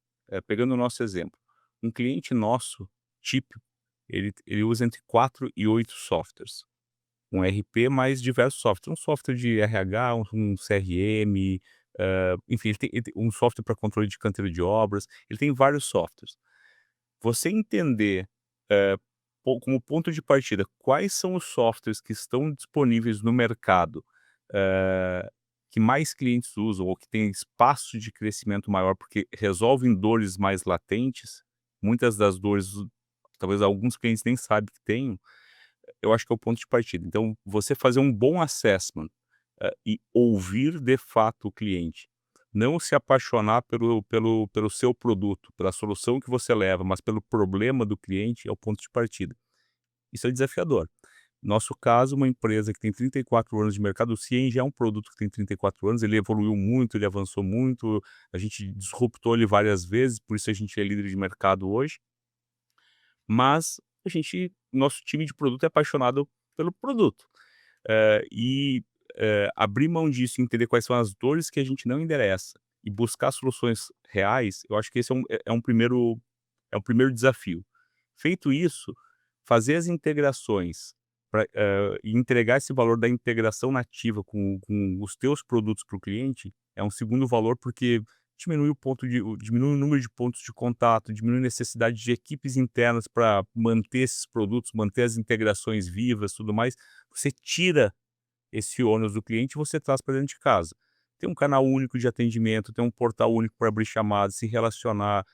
Pegando o nosso exemplo, um cliente nosso, típico, ele usa entre 4 e 8 softwares. Um ERP mais diversos softwares, um software de RH, um CRM, enfim, ele tem um software para controle de canteiro de obras, ele tem vários softwares. Você entender, como ponto de partida, quais são os softwares que estão disponíveis no mercado, eh, que mais clientes usam ou que têm espaço de crescimento maior, porque resolvem dores mais latentes, muitas das dores, talvez alguns clientes nem sabem que tenham, eu acho que é o ponto de partida. Então, você fazer um bom assessment, e ouvir de fato o cliente. Não se apaixonar pelo seu produto, pela solução que você leva, mas pelo problema do cliente é o ponto de partida. Isso é desafiador. Nosso caso, uma empresa que tem 34 anos de mercado, o Cien já é um produto que tem 34 anos, ele evoluiu muito, ele avançou muito, a gente disruptou ele várias vezes, por isso a gente é líder de mercado hoje, mas nosso time de produto é apaixonado pelo produto. Abrir mão disso e entender quais são as dores que a gente não endereça e buscar soluções reais, eu acho que esse é um primeiro desafio. Feito isso, fazer as integrações e entregar esse valor da integração nativa com os teus produtos para o cliente é um segundo valor, porque diminui o número de pontos de contato, diminui a necessidade de equipes internas para manter esses produtos, manter as integrações vivas, tudo mais. Você tira esse ônus do cliente e você traz para dentro de casa. Tem um canal único de atendimento, tem um portal único para abrir chamadas, se relacionar,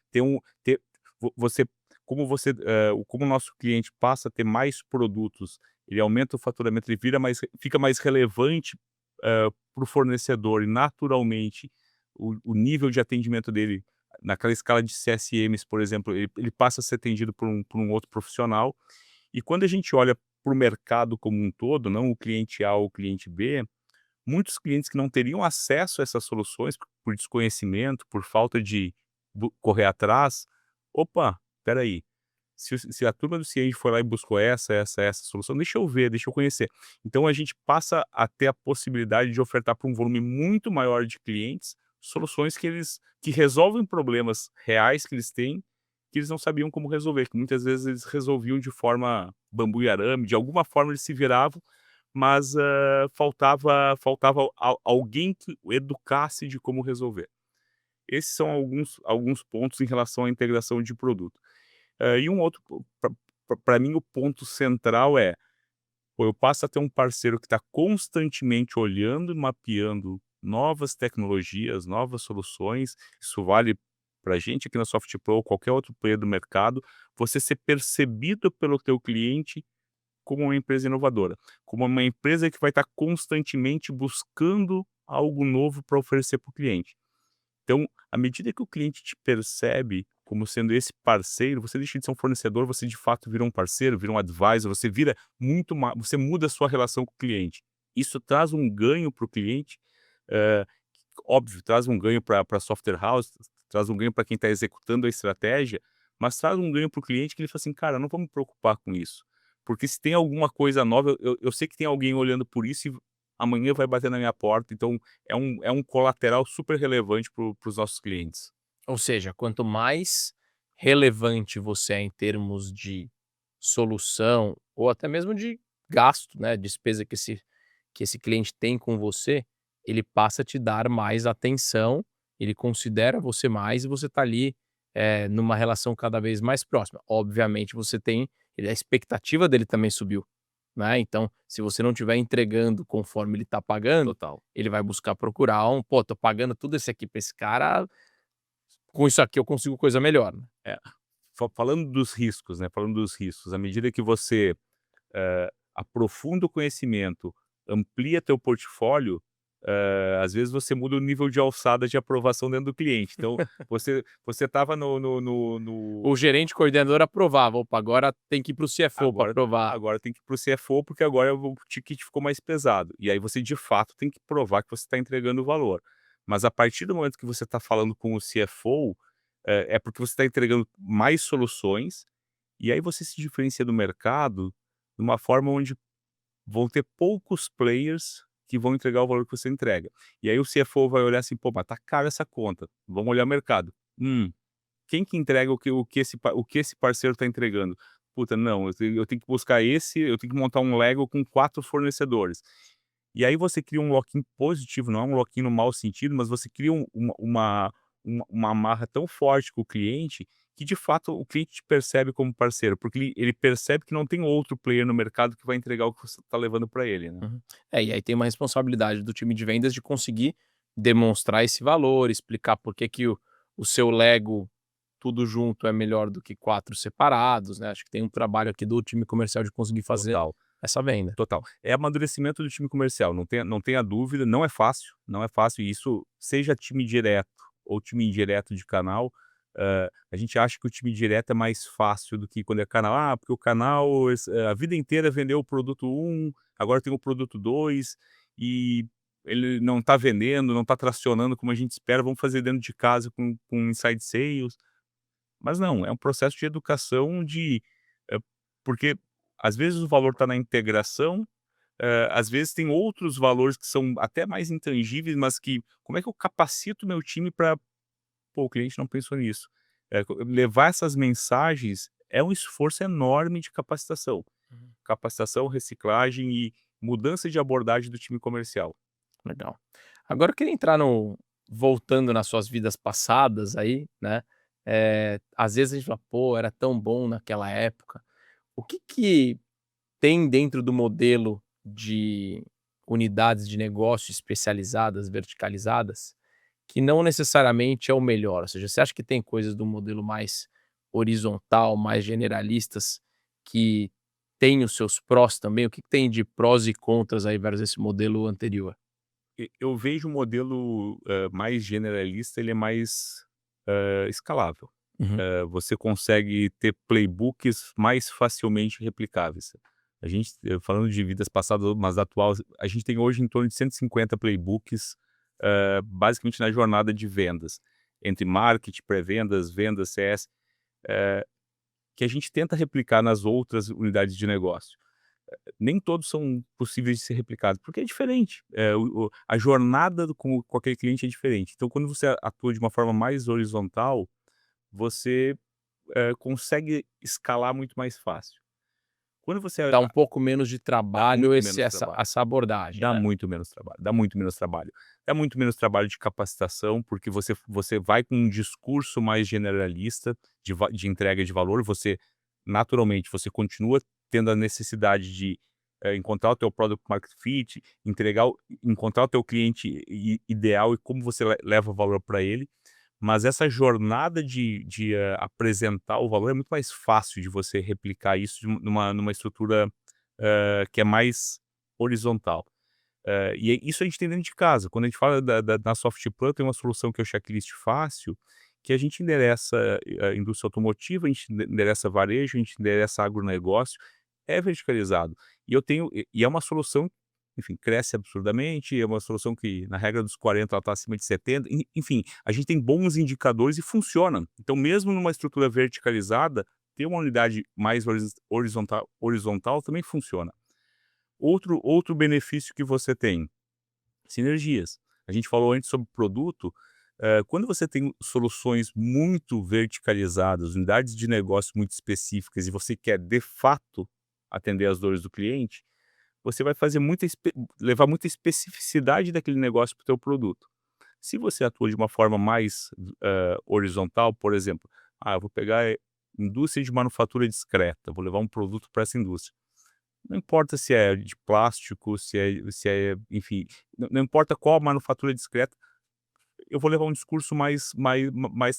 ter um ter vo você como o nosso cliente passa a ter mais produtos, ele aumenta o faturamento, ele fica mais relevante, para o fornecedor e naturalmente o nível de atendimento dele, naquela escala de CSMs, por exemplo, ele passa a ser atendido por um outro profissional. E quando a gente olha para o mercado como um todo, não o cliente A ou o cliente B, muitos clientes que não teriam acesso a essas soluções por desconhecimento, por falta de correr atrás, opa, espera aí, se a turma do Cienge foi lá e buscou essa solução, deixa eu ver, deixa eu conhecer. Então a gente passa a ter a possibilidade de ofertar para um volume muito maior de clientes, soluções que resolvem problemas reais que eles têm, que eles não sabiam como resolver, que muitas vezes eles resolviam de forma bambu e arame, de alguma forma eles se viravam, mas, faltava alguém que o educasse de como resolver. Esses são alguns pontos em relação à integração de produto. E um outro, para mim o ponto central é, pô, eu passo a ter um parceiro que está constantemente olhando e mapeando novas tecnologias, novas soluções, isso vale para a gente aqui na SoftPro ou qualquer outro player do mercado, você ser percebido pelo teu cliente como uma empresa inovadora, como uma empresa que vai estar constantemente buscando algo novo para oferecer para o cliente. Então, à medida que o cliente te percebe como sendo esse parceiro, você deixa de ser um fornecedor, você de fato vira um parceiro, vira um advisor, você vira muito mais, você muda a sua relação com o cliente. Isso traz um ganho para o cliente, eh, óbvio, traz um ganho para a software house, traz um ganho para quem está executando a estratégia, mas traz um ganho para o cliente que ele fala assim, cara, não vou me preocupar com isso, porque se tem alguma coisa nova, eu sei que tem alguém olhando por isso e amanhã vai bater na minha porta, então é um colateral super relevante para os nossos clientes. Ou seja, quanto mais relevante você é em termos de solução ou até mesmo de gasto, né, despesa que esse cliente tem com você, ele passa a te dar mais atenção, ele considera você mais e você está ali, numa relação cada vez mais próxima. Obviamente você tem a expectativa dele também subiu, né, então se você não estiver entregando conforme ele está pagando, Total. ele vai buscar procurar um: "Pô, tô pagando tudo isso aqui para esse cara, com isso aqui eu consigo coisa melhor", né. É, falando dos riscos, né, falando dos riscos, à medida que você aprofunda o conhecimento, amplia teu portfólio, às vezes você muda o nível de alçada de aprovação dentro do cliente. Então, você estava O gerente coordenador aprovava: "Opa, agora tem que ir para o CFO para agora aprovar". agora tem que ir para o CFO, porque agora o ticket ficou mais pesado. E aí você, de fato, tem que provar que você está entregando valor. Mas a partir do momento que você está falando com o CFO, é porque você está entregando mais soluções, e aí você se diferencia do mercado de uma forma onde vão ter poucos players que vão entregar o valor que você entrega. E aí o CFO vai olhar assim: "Pô, mas tá caro essa conta, vamos olhar o mercado. Quem que entrega o que esse parceiro está entregando? Puta, não, eu tenho que buscar esse, eu tenho que montar um Lego com 4 fornecedores". E aí você cria um lock-in positivo, não é um lock-in no mau sentido, mas você cria uma amarra tão forte com o cliente, que de fato o cliente te percebe como parceiro, porque ele percebe que não tem outro player no mercado que vai entregar o que você está levando para ele, né. Uhum. É, e aí tem uma responsabilidade do time de vendas de conseguir demonstrar esse valor, explicar por que que o seu Lego tudo junto é melhor do que 4 separados, né, acho que tem um trabalho aqui do time comercial de conseguir fazer Total. essa venda. Total. É amadurecimento do time comercial, não tenha dúvida, não é fácil, não é fácil, e isso seja time direto ou time indireto de canal, a gente acha que o time direto é mais fácil do que quando é canal. Ah, porque o canal a vida inteira vendeu o produto um, agora tem o produto 2 e ele não está vendendo, não está tracionando como a gente espera, vamos fazer dentro de casa com inside sales. Mas não, é um processo de educação porque às vezes o valor está na integração, às vezes tem outros valores que são até mais intangíveis, mas que como é que eu capacito o meu time para, pô, o cliente não pensou nisso. Levar essas mensagens é um esforço enorme de capacitação. Uhum. Capacitação, reciclagem e mudança de abordagem do time comercial. Legal. Agora eu queria entrar no voltando nas suas vidas passadas aí, né, às vezes a gente fala: "Pô, era tão bom naquela época". O que que tem dentro do modelo de unidades de negócio especializadas, verticalizadas, que não necessariamente é o melhor? Ou seja, você acha que tem coisas do modelo mais horizontal, mais generalistas, que tem os seus prós também? O que que tem de prós e contras aí versus esse modelo anterior? Eu vejo o modelo, mais generalista, ele é mais, escalável. Uhum. Você consegue ter playbooks mais facilmente replicáveis. A gente, falando de vidas passadas, mas atual, a gente tem hoje em torno de 150 playbooks, basicamente na jornada de vendas, entre marketing, pré-vendas, vendas, CS, que a gente tenta replicar nas outras unidades de negócio. Nem todos são possíveis de ser replicados, porque é diferente. A jornada com aquele cliente é diferente. Então, quando você atua de uma forma mais horizontal, você consegue escalar muito mais fácil. Quando você Dá um pouco menos de dá trabalho muito esse menos essa trabalho, essa abordagem, dá né? muito menos trabalho, dá muito menos trabalho. Dá muito menos trabalho de capacitação, porque você vai com um discurso mais generalista de entrega de valor, você naturalmente, você continua tendo a necessidade de, encontrar o teu product market fit, encontrar o teu cliente ideal e como você leva valor para ele, mas essa jornada de apresentar o valor é muito mais fácil de você replicar isso numa estrutura, que é mais horizontal. Isso a gente tem dentro de casa. Quando a gente fala da Softplan, tem uma solução que é o checklist fácil, que a gente endereça a indústria automotiva, a gente endereça varejo, a gente endereça agronegócio, é verticalizado. E é uma solução, enfim, cresce absurdamente, é uma solução que, na regra dos 40, ela está acima de 70, enfim, a gente tem bons indicadores e funciona. Então, mesmo numa estrutura verticalizada, ter uma unidade mais horizontal também funciona. Outro benefício que você tem, sinergias. A gente falou antes sobre produto, quando você tem soluções muito verticalizadas, unidades de negócio muito específicas e você quer, de fato, atender às dores do cliente, você vai fazer levar muita especificidade daquele negócio para o teu produto. Se você atua de uma forma mais, horizontal, por exemplo, eu vou pegar, indústria de manufatura discreta, vou levar um produto para essa indústria. Não importa se é de plástico, se é enfim, não importa qual a manufatura discreta, eu vou levar um discurso mais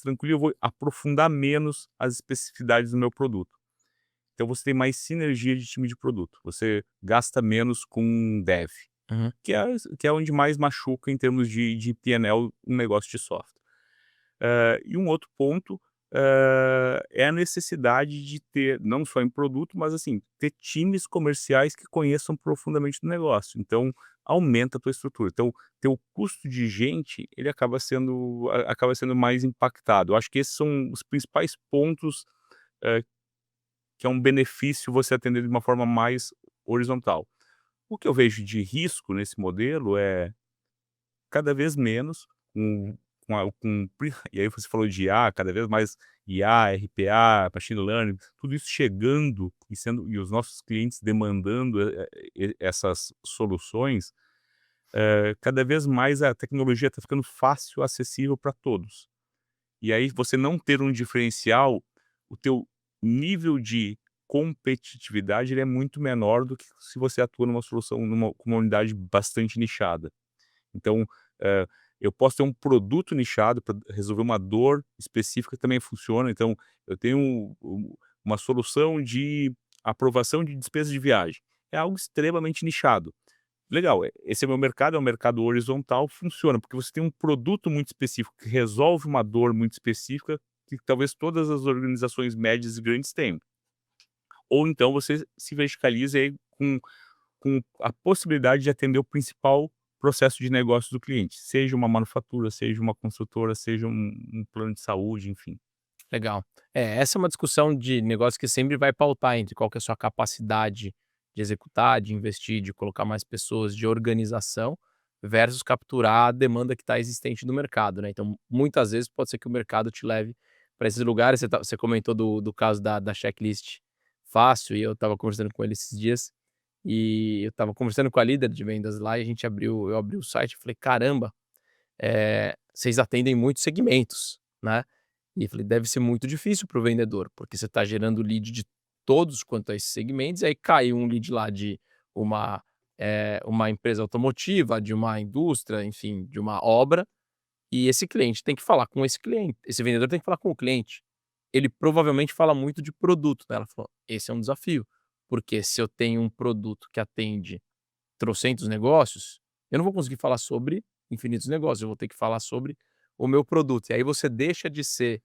tranquilo, eu vou aprofundar menos as especificidades do meu produto. Então você tem mais sinergia de time de produto, você gasta menos com dev, Uhum. que é onde mais machuca em termos de P&L um negócio de software. E um outro ponto, é a necessidade de ter, não só em produto, mas assim, ter times comerciais que conheçam profundamente do negócio. Então, aumenta a tua estrutura. Então, teu custo de gente, ele acaba sendo mais impactado. Eu acho que esses são os principais pontos, eh, que é um benefício você atender de uma forma mais horizontal. O que eu vejo de risco nesse modelo é cada vez menos, e aí você falou de IA, cada vez mais IA, RPA, machine learning, tudo isso chegando e os nossos clientes demandando, essas soluções, cada vez mais a tecnologia está ficando fácil, acessível para todos. E aí você não ter um diferencial, o teu nível de competitividade ele é muito menor do que se você atua numa solução, com uma unidade bastante nichada. Então, eh, eu posso ter um produto nichado para resolver uma dor específica que também funciona. Então, eu tenho uma solução de aprovação de despesa de viagem. É algo extremamente nichado. Legal, esse é o meu mercado, é um mercado horizontal, funciona, porque você tem um produto muito específico que resolve uma dor muito específica que talvez todas as organizações médias e grandes tenham. Ou então você se verticaliza aí com a possibilidade de atender o principal processo de negócio do cliente, seja uma manufatura, seja uma construtora, seja um plano de saúde, enfim. Legal. Essa é uma discussão de negócio que sempre vai pautar entre qual que é a sua capacidade de executar, de investir, de colocar mais pessoas, de organização, versus capturar a demanda que está existente no mercado, né. Então, muitas vezes pode ser que o mercado te leve para esses lugares. Você comentou do caso da checklist fácil, e eu estava conversando com ele esses dias, e eu estava conversando com a líder de vendas lá, e eu abri o site e falei: "Caramba, vocês atendem muitos segmentos, né?" E eu falei: "Deve ser muito difícil para o vendedor, porque você está gerando lead de todos quanto a esses segmentos, e aí caiu um lead lá de uma, uma empresa automotiva, de uma indústria, enfim, de uma obra, e esse cliente tem que falar com esse cliente, esse vendedor tem que falar com o cliente. Ele provavelmente fala muito de produto", né. Ela falou: "Esse é um desafio, porque se eu tenho um produto que atende trocentos negócios, eu não vou conseguir falar sobre infinitos negócios, eu vou ter que falar sobre o meu produto." E aí você deixa de ser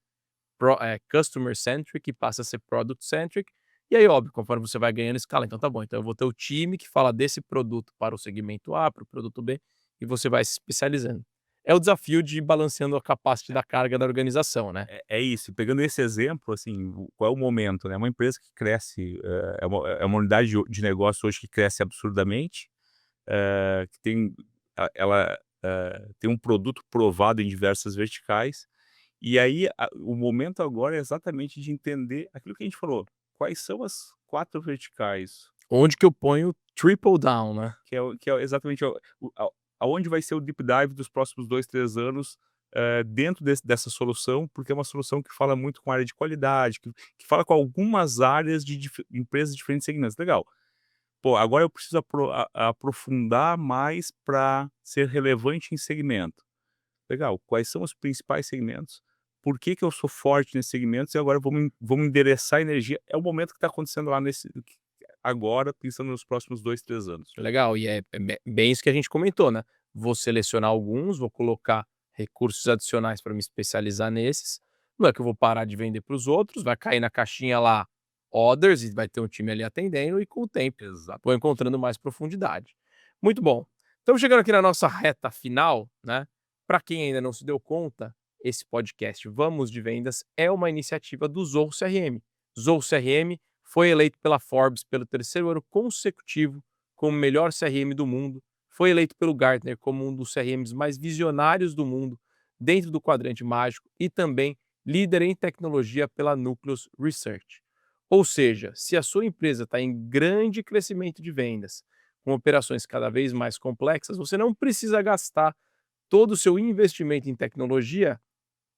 customer centric e passa a ser product centric, e aí óbvio, conforme você vai ganhando escala, então tá bom, então eu vou ter o time que fala desse produto para o segmento A, para o produto B, e você vai se especializando. É o desafio de ir balanceando a capacity da carga da organização, né. É isso, pegando esse exemplo, assim, qual é o momento, né? Uma empresa que cresce, é uma unidade de negócio hoje que cresce absurdamente, que ela tem um produto provado em diversas verticais. E aí, o momento agora é exatamente de entender aquilo que a gente falou, quais são as 4 verticais, Onde que eu ponho triple down, né. que é exatamente aonde vai ser o deep dive dos próximos 2, 3 anos, dentro dessa solução, porque é uma solução que fala muito com a área de qualidade, que fala com algumas áreas de empresas de diferentes segmentos. Legal. Pô, agora eu preciso aprofundar mais para ser relevante em segmento. legal, quais são os principais segmentos, por que que eu sou forte nesses segmentos e agora vamos endereçar a energia. É o momento que está acontecendo lá agora, pensando nos próximos 2, 3 anos. Legal, e é bem isso que a gente comentou, né. Vou selecionar alguns, vou colocar recursos adicionais para me especializar nesses, não é que eu vou parar de vender para os outros, vai cair na caixinha lá "others" e vai ter um time ali atendendo e com o tempo Exato. vou encontrando mais profundidade. Muito bom. Estamos chegando aqui na nossa reta final, né. Para quem ainda não se deu conta, esse podcast Vamos de Vendas é uma iniciativa do Zorro CRM. Zorro CRM foi eleito pela Forbes pelo 3º ano consecutivo como o melhor CRM do mundo, foi eleito pelo Gartner como um dos CRMs mais visionários do mundo, dentro do quadrante mágico, e também líder em tecnologia pela Nucleus Research. Ou seja, se a sua empresa está em grande crescimento de vendas, com operações cada vez mais complexas, você não precisa gastar todo o seu investimento em tecnologia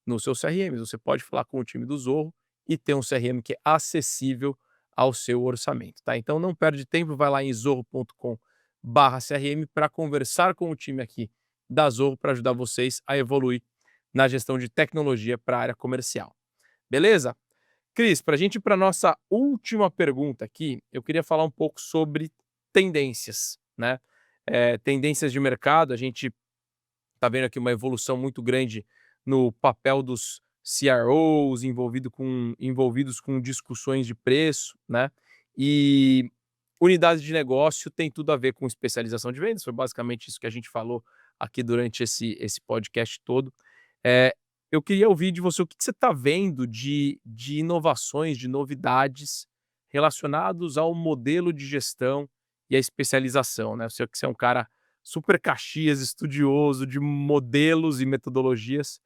no seu CRM. Você pode falar com o time do Zorro e ter um CRM que é acessível ao seu orçamento, tá? Então não perde tempo, vai lá em zorro.com/CRM para conversar com o time aqui da Zorro para ajudar vocês a evoluir na gestão de tecnologia para a área comercial. Beleza? Cris, para a gente ir para nossa última pergunta aqui, eu queria falar um pouco sobre tendências, né? Tendências de mercado, a gente está vendo aqui uma evolução muito grande no papel dos CROs envolvidos com discussões de preço, né? E unidades de negócio tem tudo a ver com especialização de vendas, foi basicamente isso que a gente falou aqui durante esse podcast todo. Eh, eu queria ouvir de você o que você está vendo de inovações, de novidades relacionados ao modelo de gestão e à especialização, né? Eu sei que você é um cara super Caxias, estudioso de modelos e metodologias.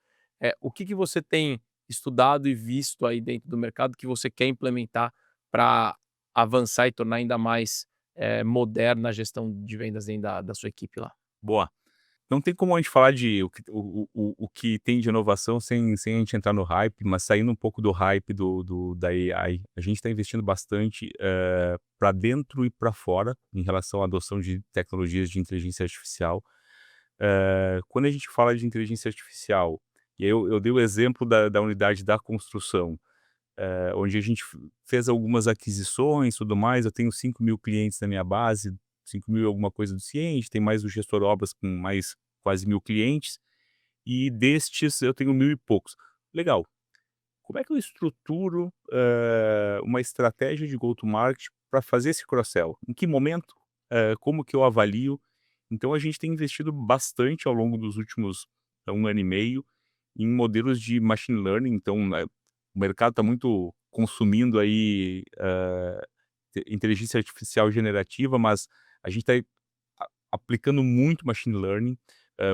O que você tem estudado e visto aí dentro do mercado que você quer implementar para avançar e tornar ainda mais, moderna a gestão de vendas dentro da sua equipe lá? Boa. Não tem como a gente falar de o que tem de inovação sem a gente entrar no hype, mas saindo um pouco do hype da AI, a gente está investindo bastante, para dentro e para fora, em relação à adoção de tecnologias de inteligência artificial. Quando a gente fala de inteligência artificial, e aí eu dei o exemplo da unidade da construção, onde a gente fez algumas aquisições, tudo mais, eu tenho 5.000 clientes na minha base, 5.000 e alguma coisa do ciente, tem mais o gestor obras com mais quase 1.000 clientes, e destes eu tenho 1.000 e poucos. Legal. Como é que eu estruturo, uma estratégia de go to market para fazer esse cross-sell? Em que momento? Como que eu avalio? Então a gente tem investido bastante ao longo dos últimos 1 ano e meio em modelos de machine learning, então, o mercado está muito consumindo aí, inteligência artificial generativa, mas a gente está aplicando muito machine learning,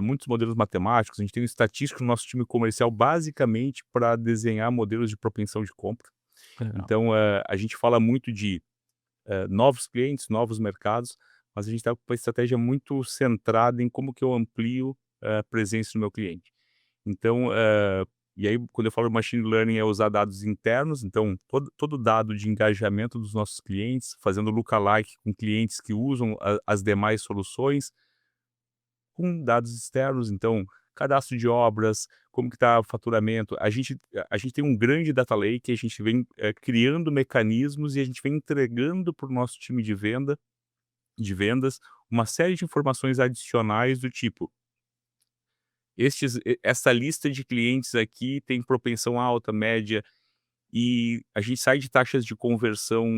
muitos modelos matemáticos, a gente tem um estatístico no nosso time comercial basicamente para desenhar modelos de propensão de compra. Legal. Então, a gente fala muito de, novos clientes, novos mercados, mas a gente está com uma estratégia muito centrada em como que eu amplio a presença no meu cliente. Então, e aí quando eu falo machine learning é usar dados internos, então todo dado de engajamento dos nossos clientes, fazendo lookalike com clientes que usam as demais soluções, com dados externos, então cadastro de obras, como que está o faturamento. A gente tem um grande data lake, a gente vem, criando mecanismos e a gente vem entregando para o nosso time de vendas, uma série de informações adicionais do tipo: essa lista de clientes aqui tem propensão alta, média, e a gente sai de taxas de conversão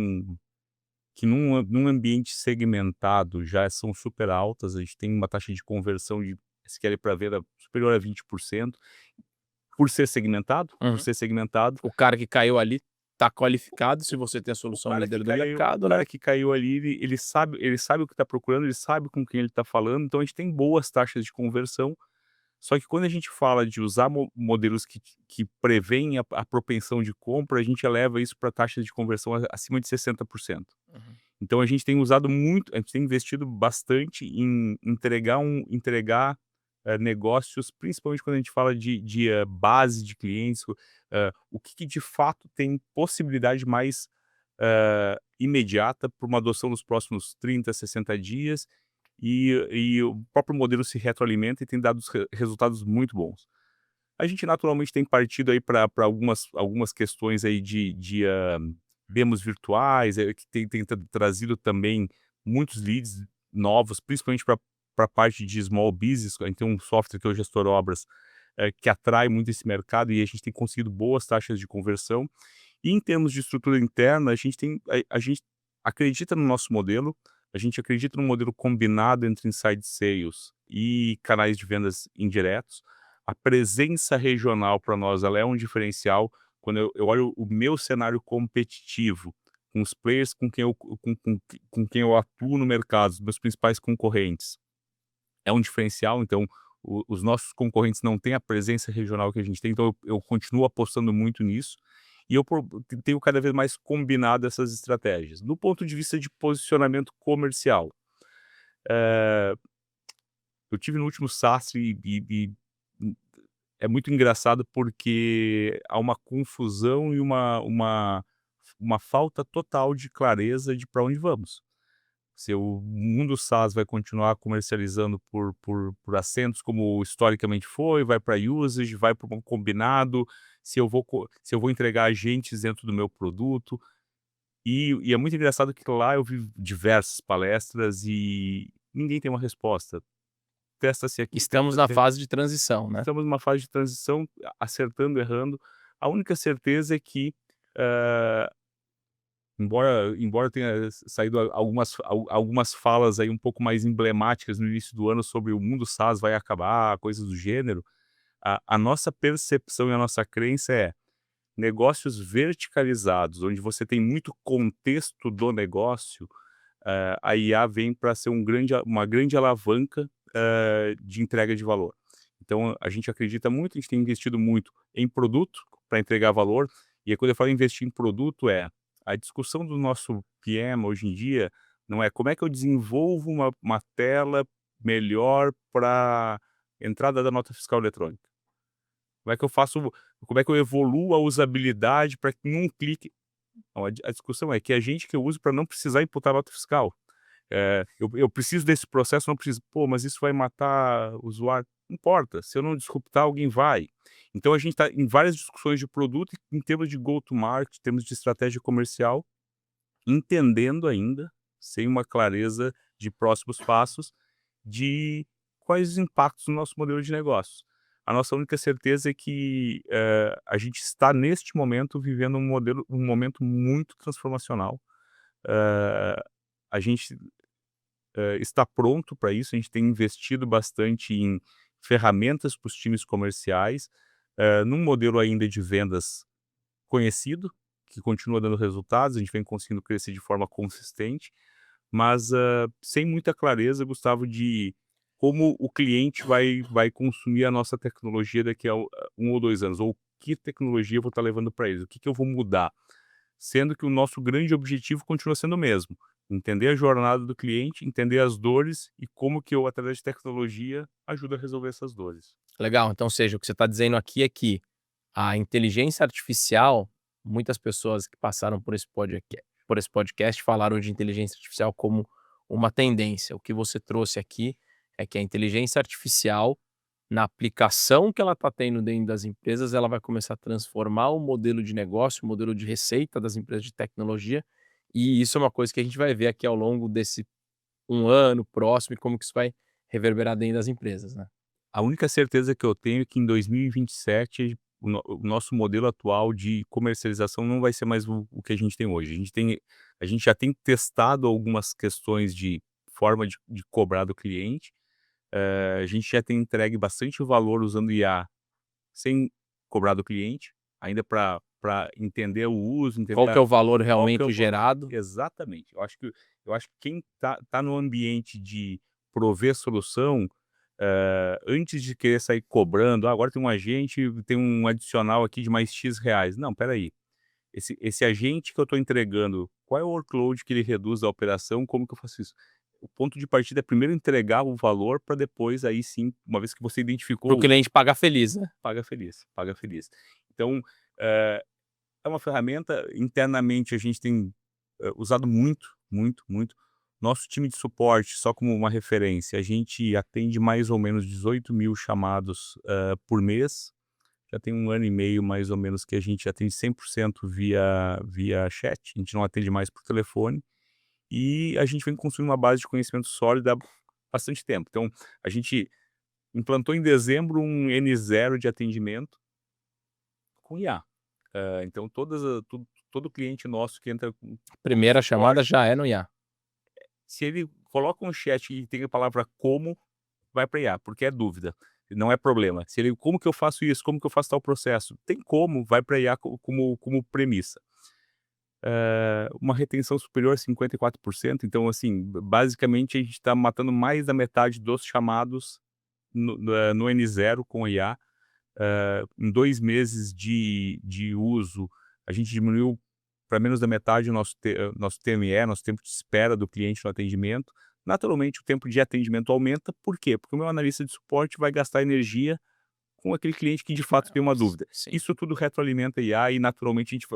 que num ambiente segmentado já são super altas, a gente tem uma taxa de conversão de SQL para venda superior a 20%, por Uhum. ser segmentado. O cara que caiu ali está qualificado se você tem a O solução cara líder que do caiu o mercado, né? cara que caiu ali, ele sabe o que está procurando, ele sabe com quem ele está falando, então a gente tem boas taxas de conversão. Só que quando a gente fala de usar modelos que preveem a propensão de compra, a gente eleva isso para taxas de conversão acima de 60%. Uhum. Então a gente tem investido bastante em entregar, negócios, principalmente quando a gente fala de base de clientes, o que de fato tem possibilidade mais, imediata para uma adoção nos próximos 30, 60 dias, e o próprio modelo se retroalimenta e tem dado resultados muito bons. A gente naturalmente tem partido aí para algumas questões aí de demos virtuais, que tem trazido também muitos leads novos, principalmente para a parte de small business. A gente tem um software que é o Gestor Obras, que atrai muito esse mercado e a gente tem conseguido boas taxas de conversão. E em termos de estrutura interna, a gente acredita no nosso modelo, a gente acredita no modelo combinado entre inside sales e canais de vendas indiretos. A presença regional para nós, ela é um diferencial. Quando eu olho o meu cenário competitivo, com os players com quem eu atuo no mercado, os meus principais concorrentes, é um diferencial. Então os nossos concorrentes não têm a presença regional que a gente tem, então eu continuo apostando muito nisso. E eu tenho cada vez mais combinado essas estratégias. Do ponto de vista de posicionamento comercial, eh, eu tive no último SASSI hum, é muito engraçado porque há uma confusão e uma falta total de clareza de para onde vamos. Se o mundo SaaS vai continuar comercializando por assentos como historicamente foi, vai para usage, vai para um combinado, se eu vou entregar agentes dentro do meu produto. E é muito engraçado que lá eu vi diversas palestras e ninguém tem uma resposta. Testa-se aqui, Estamos na fase de transição, né? estamos numa fase de transição, acertando, errando. A única certeza é que, eh, embora tenha saído algumas falas aí um pouco mais emblemáticas no início do ano sobre o mundo SaaS vai acabar, coisas do gênero, a nossa percepção e a nossa crença é: negócios verticalizados, onde você tem muito contexto do negócio, a IA vem para ser uma grande alavanca, de entrega de valor. Então a gente acredita muito, a gente tem investido muito em produto para entregar valor, e aí quando eu falo investir em produto a discussão do nosso PM hoje em dia não é como é que eu desenvolvo uma tela melhor para entrada da nota fiscal eletrônica. Como é que eu evoluo a usabilidade para que num clique. Não, a discussão é que a gente que eu uso para não precisar imputar nota fiscal. Eu preciso desse processo, não preciso. Pô, mas isso vai matar o usuário. Não importa, se eu não disruptar, alguém vai. Então a gente está em várias discussões de produto e em termos de go-to-market, em termos de estratégia comercial, entendendo ainda, sem uma clareza de próximos passos, de quais os impactos no nosso modelo de negócios. A nossa única certeza é que a gente está, neste momento, vivendo um momento muito transformacional. A gente está pronto para isso, a gente tem investido bastante em ferramentas para os times comerciais, num modelo ainda de vendas conhecido, que continua dando resultados, a gente vem conseguindo crescer de forma consistente, mas sem muita clareza, Gustavo, de como o cliente vai consumir a nossa tecnologia daqui a 1 ou 2 anos, ou que tecnologia eu vou estar levando para eles, o que eu vou mudar, sendo que o nosso grande objetivo continua sendo o mesmo: entender a jornada do cliente, entender as dores e como que eu, através de tecnologia, ajudo a resolver essas dores. Legal, então, ou seja, o que você está dizendo aqui é que a inteligência artificial, muitas pessoas que passaram por esse podcast falaram de inteligência artificial como uma tendência. O que você trouxe aqui é que a inteligência artificial, na aplicação que ela está tendo dentro das empresas, ela vai começar a transformar o modelo de negócio, o modelo de receita das empresas de tecnologia, e isso é uma coisa que a gente vai ver aqui ao longo desse um ano próximo e como que isso vai reverberar dentro das empresas, né? A única certeza que eu tenho é que em 2027 o nosso modelo atual de comercialização não vai ser mais o que a gente tem hoje. A gente já tem testado algumas questões de forma de cobrar do cliente, a gente já tem entregue bastante valor usando IA sem cobrar do cliente, ainda para entender o uso, Qual entender que é o valor qual que é realmente o va gerado? exatamente. Eu acho que quem tá no ambiente de prover solução, antes de querer sair cobrando: "Ah, agora tem um agente, tem um adicional aqui de mais X reais". Não, espera aí, esse agente que eu estou entregando, qual é o workload que ele reduz da operação, como que eu faço isso? O ponto de partida é primeiro entregar o valor para depois, aí sim, uma vez que você Para o identificou, cliente pagar feliz, né? paga feliz, paga feliz. Então, é uma ferramenta, internamente a gente tem, usado muito, muito, muito. Nosso time de suporte, só como uma referência, a gente atende mais ou menos 18.000 chamados por mês. Já tem 1 ano e meio, mais ou menos, que a gente atende 100% via chat, a gente não atende mais por telefone, e a gente vem construindo uma base de conhecimento sólida há bastante tempo. Então, a gente implantou em dezembro um N0 de atendimento com IA. Então todo cliente nosso que entra com Primeira chamada suporte, já é no IA. se ele coloca um chat e tem a palavra "como", vai para IA, porque é dúvida, não é problema. Se ele: "Como que eu faço isso? Como que eu faço tal processo?", tem como, vai para IA como premissa. Uma retenção superior a 54%, então assim, basicamente a gente está matando mais da metade dos chamados no N0 com IA. Em 2 meses de uso, a gente diminuiu para menos da metade o nosso TME, nosso tempo de espera do cliente no atendimento. Naturalmente, o tempo de atendimento aumenta, por quê? Porque o meu analista de suporte vai gastar energia com aquele cliente que de fato tem uma dúvida. Sim. Isso tudo retroalimenta a IA e naturalmente a gente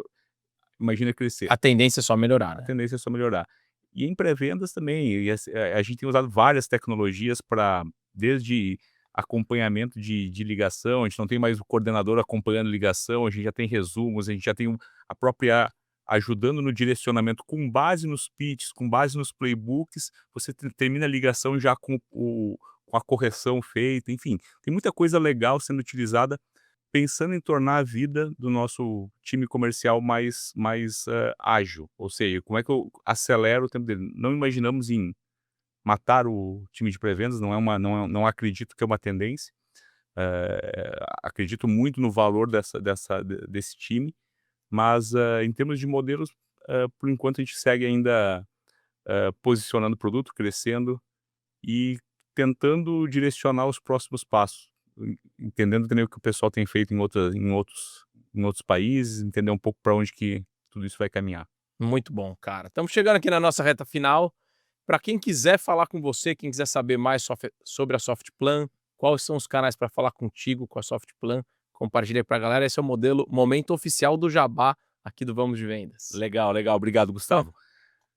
imagina crescer. A tendência é só melhorar, A né? tendência é só melhorar. E em pré-vendas também, a gente tem usado várias tecnologias para, desde acompanhamento de ligação, a gente não tem mais o coordenador acompanhando ligação, a gente já tem resumos, a gente já tem a própria ajudando no direcionamento com base nos pitches, com base nos playbooks, você termina a ligação já com a correção feita, enfim, tem muita coisa legal sendo utilizada pensando em tornar a vida do nosso time comercial mais ágil, ou seja, como é que eu acelero o tempo dele. Não imaginamos em matar o time de pré-vendas, não acredito que é uma tendência, acredito muito no valor desse time, mas, em termos de modelos, por enquanto a gente segue ainda, posicionando o produto, crescendo e tentando direcionar os próximos passos, entendendo também o que o pessoal tem feito em outros países, entender um pouco para onde que tudo isso vai caminhar. Muito bom, cara. Estamos chegando aqui na nossa reta final. Para quem quiser falar com você, quem quiser saber mais sobre a Softplan, quais são os canais para falar contigo com a Softplan, compartilha aí para a galera. Esse é o momento oficial do Jabá aqui do Vamos de Vendas. Legal, legal. Obrigado, Gustavo.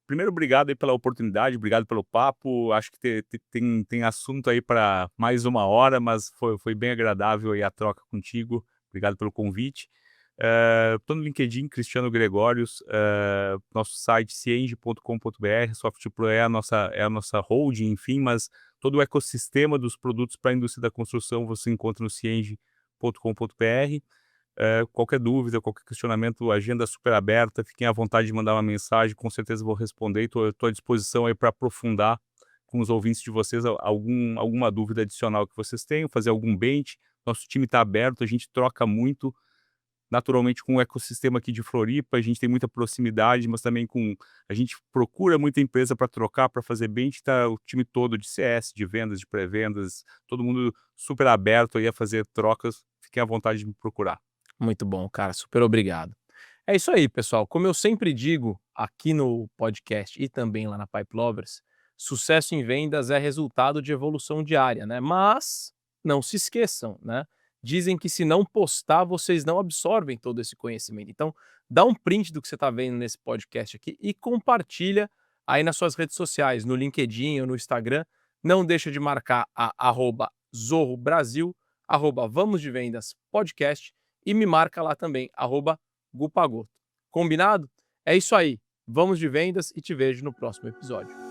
Primeiro, obrigado aí pela oportunidade, obrigado pelo papo. Acho que tem assunto aí para mais 1 hora, mas foi bem agradável aí a troca contigo. Obrigado pelo convite. Estou no LinkedIn, Cristiano Gregórios, nosso site cienge.com.br, Softplan é a nossa holding, enfim, mas todo o ecossistema dos produtos para a indústria da construção você encontra no cienge.com.br. Qualquer dúvida, qualquer questionamento, agenda super aberta, fiquem à vontade de mandar uma mensagem, com certeza vou responder, estou à disposição aí para aprofundar com os ouvintes de vocês alguma dúvida adicional que vocês tenham, fazer algum bench. Nosso time está aberto, a gente troca muito, naturalmente com o ecossistema aqui de Floripa, a gente tem muita proximidade, mas também a gente procura muita empresa para trocar, para fazer bench, tá o time todo de CS, de vendas, de pré-vendas, todo mundo super aberto aí a fazer trocas, fiquem à vontade de me procurar. Muito bom, cara. Super obrigado. É isso aí, pessoal. Como eu sempre digo aqui no podcast e também lá na Pipe Lovers, sucesso em vendas é resultado de evolução diária, né? Mas não se esqueçam, né? Dizem que se não postar, vocês não absorvem todo esse conhecimento. Então, dá um print do que você está vendo nesse podcast aqui e compartilha aí nas suas redes sociais, no LinkedIn ou no Instagram. Não deixa de marcar a @Zorro Brasil, @Vamos de Vendas Podcast e me marca lá também, @Gupagoto. Combinado? É isso aí. Vamos de vendas e te vejo no próximo episódio.